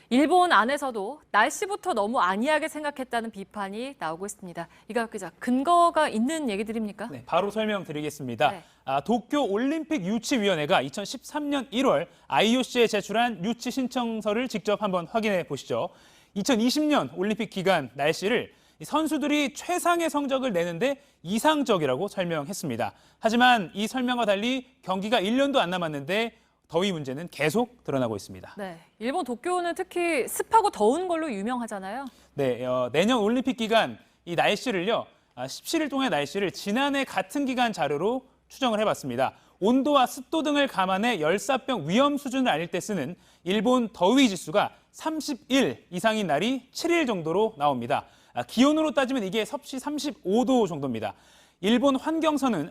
일본 안에서도 날씨부터 너무 안이하게 생각했다는 비판이 나오고 있습니다. 이가혁 기자, 근거가 있는 얘기들입니까? 네, 바로 설명드리겠습니다. 네. 도쿄올림픽유치위원회가 2013년 1월 IOC에 제출한 유치 신청서를 직접 한번 확인해 보시죠. 2020년 올림픽 기간 날씨를 선수들이 최상의 성적을 내는데 이상적이라고 설명했습니다. 하지만 이 설명과 달리 경기가 1년도 안 남았는데 더위 문제는 계속 드러나고 있습니다. 네, 일본 도쿄는 특히 습하고 더운 걸로 유명하잖아요. 네, 내년 올림픽 기간 이 날씨를요, 17일 동안의 날씨를 지난해 같은 기간 자료로 추정을 해봤습니다. 온도와 습도 등을 감안해 열사병 위험 수준을 알릴 때 쓰는 일본 더위 지수가 31 이상인 날이 7일 정도로 나옵니다. 기온으로 따지면 이게 섭씨 35도 정도입니다. 일본 환경서는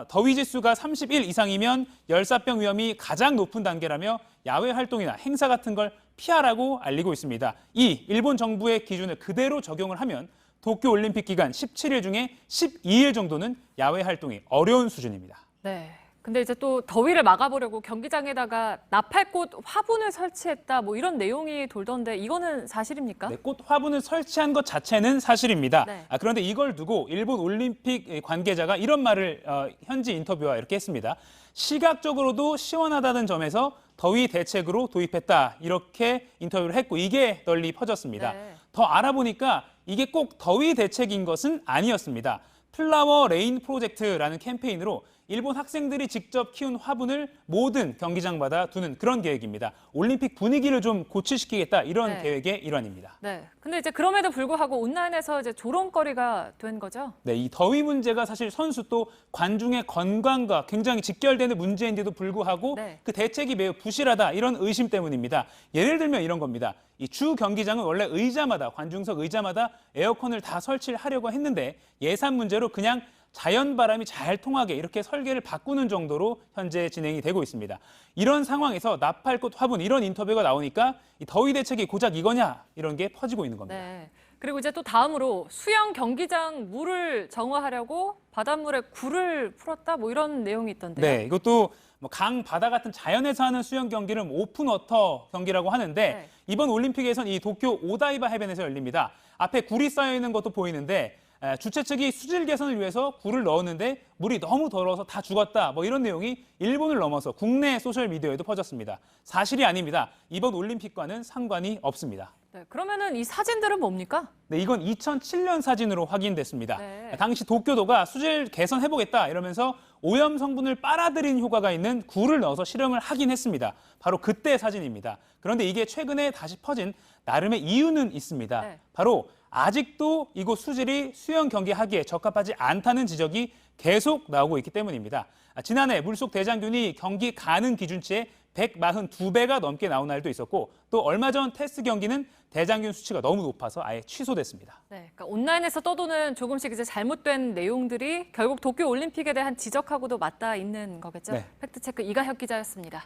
더위 지수가 31 이상이면 열사병 위험이 가장 높은 단계라며 야외 활동이나 행사 같은 걸 피하라고 알리고 있습니다. 이 일본 정부의 기준을 그대로 적용을 하면 도쿄올림픽 기간 17일 중에 12일 정도는 야외 활동이 어려운 수준입니다. 네. 근데 이제 또 더위를 막아보려고 경기장에다가 나팔꽃 화분을 설치했다 뭐 이런 내용이 돌던데 이거는 사실입니까? 네, 꽃 화분을 설치한 것 자체는 사실입니다. 네. 그런데 이걸 두고 일본 올림픽 관계자가 이런 말을 현지 인터뷰와 이렇게 했습니다. 시각적으로도 시원하다는 점에서 더위 대책으로 도입했다 이렇게 인터뷰를 했고 이게 널리 퍼졌습니다. 네. 더 알아보니까 이게 꼭 더위 대책인 것은 아니었습니다. 플라워 레인 프로젝트라는 캠페인으로 일본 학생들이 직접 키운 화분을 모든 경기장마다 두는 그런 계획입니다. 올림픽 분위기를 좀 고취시키겠다 이런 네. 계획의 일환입니다. 네. 근데 이제 그럼에도 불구하고 온라인에서 이제 조롱거리가 된 거죠? 네, 이 더위 문제가 사실 선수 또 관중의 건강과 굉장히 직결되는 문제인데도 불구하고 네. 그 대책이 매우 부실하다 이런 의심 때문입니다. 예를 들면 이런 겁니다. 이 주 경기장은 원래 의자마다 관중석 의자마다 에어컨을 다 설치를 하려고 했는데 예산 문제로 그냥 자연 바람이 잘 통하게 이렇게 설계를 바꾸는 정도로 현재 진행이 되고 있습니다. 이런 상황에서 나팔꽃 화분 이런 인터뷰가 나오니까 이 더위 대책이 고작 이거냐 이런 게 퍼지고 있는 겁니다. 네. 그리고 이제 또 다음으로 수영 경기장 물을 정화하려고 바닷물에 굴을 풀었다 뭐 이런 내용이 있던데요. 네, 이것도 뭐 강, 바다 같은 자연에서 하는 수영 경기를 오픈 워터 경기라고 하는데 네. 이번 올림픽에선 이 도쿄 오다이바 해변에서 열립니다. 앞에 굴이 쌓여 있는 것도 보이는데 주최 측이 수질 개선을 위해서 굴을 넣었는데 물이 너무 더러워서 다 죽었다. 뭐 이런 내용이 일본을 넘어서 국내 소셜미디어에도 퍼졌습니다. 사실이 아닙니다. 이번 올림픽과는 상관이 없습니다. 네. 그러면은 이 사진들은 뭡니까? 네, 이건 2007년 사진으로 확인됐습니다. 네. 당시 도쿄도가 수질 개선해보겠다 이러면서 오염 성분을 빨아들인 효과가 있는 굴을 넣어서 실험을 하긴 했습니다. 바로 그때 사진입니다. 그런데 이게 최근에 다시 퍼진 나름의 이유는 있습니다. 네. 바로 아직도 이곳 수질이 수영 경기하기에 적합하지 않다는 지적이 계속 나오고 있기 때문입니다. 지난해 물속 대장균이 경기 가능 기준치의 142배가 넘게 나온 날도 있었고 또 얼마 전 테스트 경기는 대장균 수치가 너무 높아서 아예 취소됐습니다. 네, 그러니까 온라인에서 떠도는 조금씩 이제 잘못된 내용들이 결국 도쿄 올림픽에 대한 지적하고도 맞닿아 있는 거겠죠. 네. 팩트체크 이가혁 기자였습니다.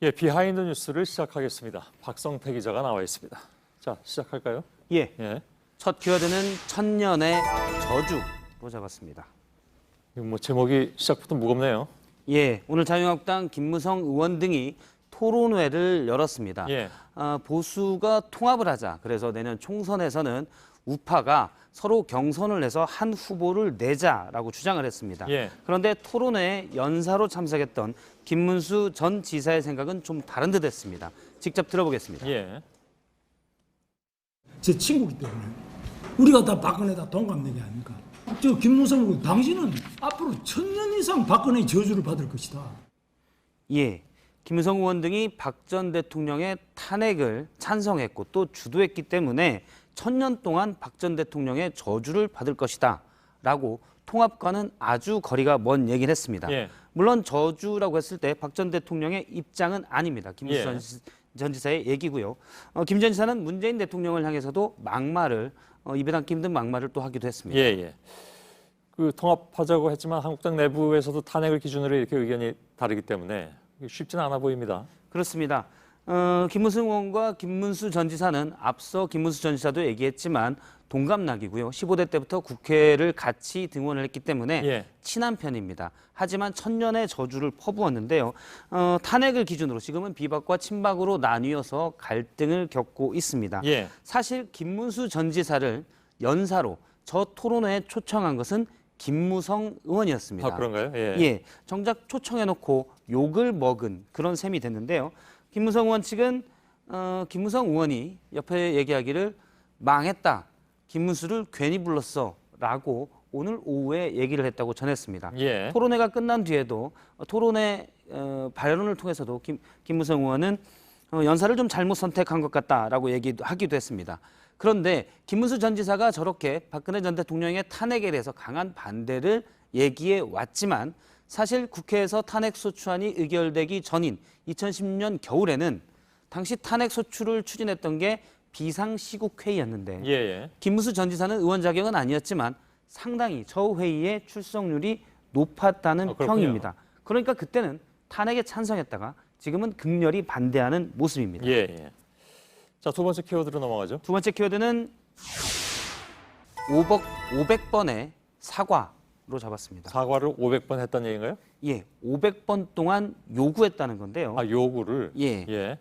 예, 비하인드 뉴스를 시작하겠습니다. 박성태 기자가 나와 있습니다. 자, 시작할까요? 예. 예. 첫 키워드는 천년의 저주로 잡았습니다. 뭐 제목이 시작부터 무겁네요. 예, 오늘 자유한국당 김무성 의원 등이 토론회를 열었습니다. 예. 보수가 통합을 하자. 그래서 내년 총선에서는 우파가 서로 경선을 해서 한 후보를 내자라고 주장을 했습니다. 예. 그런데 토론회에 연사로 참석했던 김문수 전 지사의 생각은 좀 다른 듯 했습니다. 직접 들어보겠습니다. 예. 제 친구기 때문에 우리가 다 박근혜다 동갑내기 아닙니까? 저 김무성 의원, 당신은 앞으로 1000년 이상 박근혜의 저주를 받을 것이다. 예, 김무성 의원 등이 박 전 대통령의 탄핵을 찬성했고 또 주도했기 때문에 1000년 동안 박 전 대통령의 저주를 받을 것이다 라고 통합과는 아주 거리가 먼 얘기를 했습니다. 예. 물론 저주라고 했을 때 박 전 대통령의 입장은 아닙니다. 김무수 전 지사의 얘기고요. 김 전 지사는 문재인 대통령을 향해서도 막말을 입에 담기 힘든 막말을 또 하기도 했습니다. 예. 그 통합하자고 했지만 한국당 내부에서도 탄핵을 기준으로 이렇게 의견이 다르기 때문에 쉽지는 않아 보입니다. 그렇습니다. 김무성 의원과 김문수 전 지사는 앞서 김문수 전 지사도 얘기했지만 동갑락이고요. 15대 때부터 국회를 같이 등원을 했기 때문에 친한 편입니다. 하지만 천년의 저주를 퍼부었는데요. 탄핵을 기준으로 지금은 비박과 친박으로 나뉘어서 갈등을 겪고 있습니다. 사실 김문수 전 지사를 연사로 저 토론회에 초청한 것은 김무성 의원이었습니다. 아, 그런가요? 예, 정작 초청해놓고 욕을 먹은 그런 셈이 됐는데요. 김무성 의원 측은 김무성 의원이 옆에 얘기하기를 망했다. 김문수를 괜히 불렀어 라고 오늘 오후에 얘기를 했다고 전했습니다. 토론회가 끝난 뒤에도 토론회 발언을 통해서도 김무성 의원은 연사를 좀 잘못 선택한 것 같다라고 얘기하기도 했습니다. 그런데 김문수 전 지사가 저렇게 박근혜 전 대통령의 탄핵에 대해서 강한 반대를 얘기해 왔지만 사실 국회에서 탄핵소추안이 의결되기 전인 2010년 겨울에는 당시 탄핵소추를 추진했던 게 비상시국회의였는데 김문수 전 지사는 의원 자격은 아니었지만 상당히 저 회의의 출석률이 높았다는 평입니다. 그러니까 그때는 탄핵에 찬성했다가 지금은 극렬히 반대하는 모습입니다. 자, 두 번째 키워드로 넘어가죠. 두 번째 키워드는 500번의 사과로 잡았습니다. 사과를 500번 했다는 얘기인가요? 예, 500번 동안 요구했다는 건데요. 아, 요구를?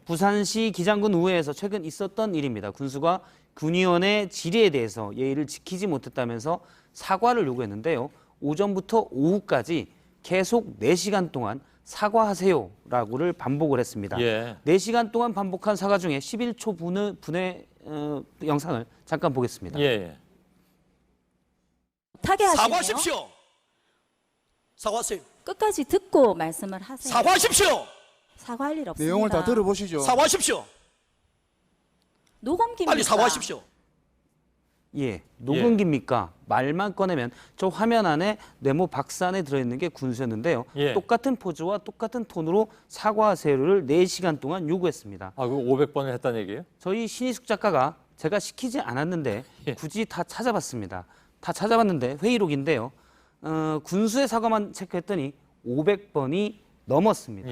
부산시 기장군 의회에서 최근 있었던 일입니다. 군수가 군의원의 질의에 대해서 예의를 지키지 못했다면서 사과를 요구했는데요. 오전부터 오후까지 계속 4시간 동안 사과하세요라고를 반복을 했습니다. 4시간 동안 반복한 사과 중에 11초 분의 영상을 잠깐 보겠습니다. 타게 하시네요. 사과하십시오. 사과하세요. 끝까지 듣고 말씀을 하세요. 사과하십시오. 사과할 일 없습니다. 내용을 다 들어보시죠. 사과하십시오. 녹음기입니까? 빨리 사과하십시오. 녹음기입니까? 말만 꺼내면 저 화면 안에 네모 박스 안에 들어있는 게 군수였는데요. 똑같은 포즈와 똑같은 톤으로 사과하세요를 4시간 동안 요구했습니다. 아, 그거 500번을 했다는 얘기예요? 저희 신희숙 작가가 제가 시키지 않았는데 굳이 다 찾아봤습니다. 다 찾아봤는데 회의록인데요. 군수의 사과만 체크했더니 500번이 넘었습니다.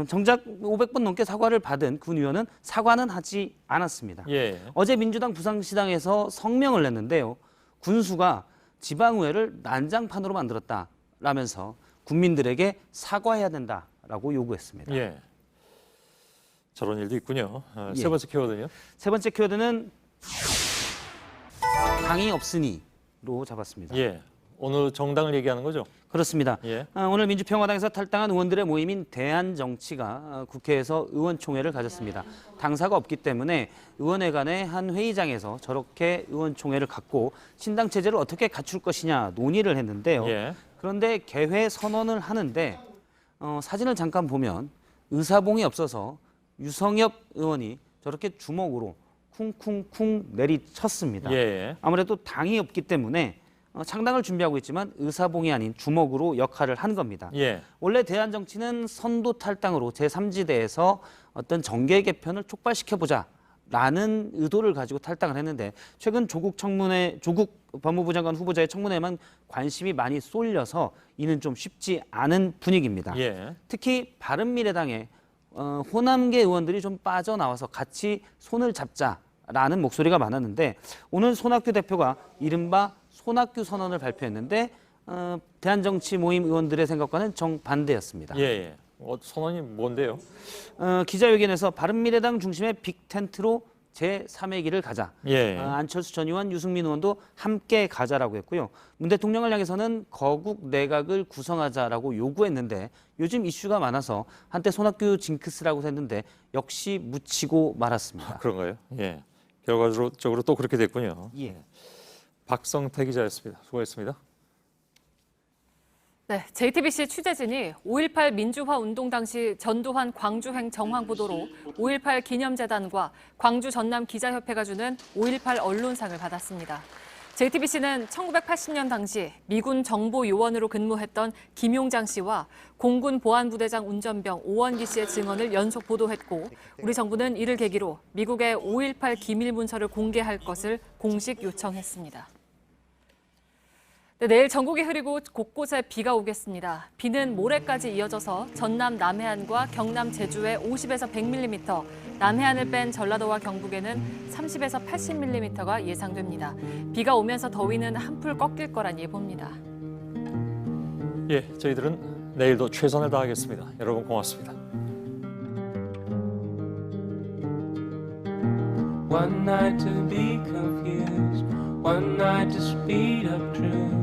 정작 500번 넘게 사과를 받은 군 의원은 사과는 하지 않았습니다. 어제 민주당 부산시당에서 성명을 냈는데요. 군수가 지방의회를 난장판으로 만들었다라면서 국민들에게 사과해야 된다라고 요구했습니다. 저런 일도 있군요. 세 번째 키워드는요? 세 번째 키워드는 당이 없으니로 잡았습니다. 어느 정당을 얘기하는 거죠? 그렇습니다. 오늘 민주평화당에서 탈당한 의원들의 모임인 대한정치가 국회에서 의원총회를 가졌습니다. 당사가 없기 때문에 의원회 간의 한 회의장에서 저렇게 의원총회를 갖고 신당 체제를 어떻게 갖출 것이냐 논의를 했는데요. 그런데 개회 선언을 하는데 사진을 잠깐 보면 의사봉이 없어서 유성엽 의원이 저렇게 주먹으로 쿵쿵쿵 내리쳤습니다. 아무래도 당이 없기 때문에 창당을 준비하고 있지만 의사봉이 아닌 주먹으로 역할을 한 겁니다. 원래 대한정치는 선도 탈당으로 제3지대에서 어떤 정계 개편을 촉발시켜보자 라는 의도를 가지고 탈당을 했는데 최근 조국 법무부 장관 후보자의 청문회에만 관심이 많이 쏠려서 이는 좀 쉽지 않은 분위기입니다. 특히 바른미래당의 호남계 의원들이 좀 빠져나와서 같이 손을 잡자라는 목소리가 많았는데 오늘 손학규 대표가 이른바 손학규 선언을 발표했는데 대한정치 모임 의원들의 생각과는 정반대였습니다. 선언이 뭔데요? 기자회견에서 바른미래당 중심의 빅텐트로 제3의 길을 가자. 안철수 전 의원, 유승민 의원도 함께 가자라고 했고요. 문 대통령을 향해서는 거국 내각을 구성하자라고 요구했는데 요즘 이슈가 많아서 한때 손학규 징크스라고 했는데 역시 묻히고 말았습니다. 그런가요? 결과적으로 또 그렇게 됐군요. 박성태 기자였습니다. 수고했습니다. 네, JTBC 취재진이 5.18 민주화 운동 당시 전두환 광주행 정황보도로 5.18 기념재단과 광주 전남 기자협회가 주는 5.18 언론상을 받았습니다. JTBC는 1980년 당시 미군 정보요원으로 근무했던 김용장 씨와 공군 보안부대장 운전병 오원기 씨의 증언을 연속 보도했고 우리 정부는 이를 계기로 미국의 5.18 기밀문서를 공개할 것을 공식 요청했습니다. 네, 내일 전국이 흐리고 곳곳에 비가 오겠습니다. 비는 모레까지 이어져서 전남 남해안과 경남 제주에 50에서 100mm, 남해안을 뺀 전라도와 경북에는 30에서 80mm가 예상됩니다. 비가 오면서 더위는 한풀 꺾일 거란 예보입니다. 저희들은 내일도 최선을 다하겠습니다. 여러분 고맙습니다. One night to be confused, one night to speed up truth.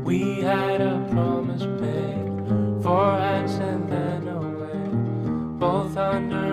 We had a promise made, 4 hands and then away, both under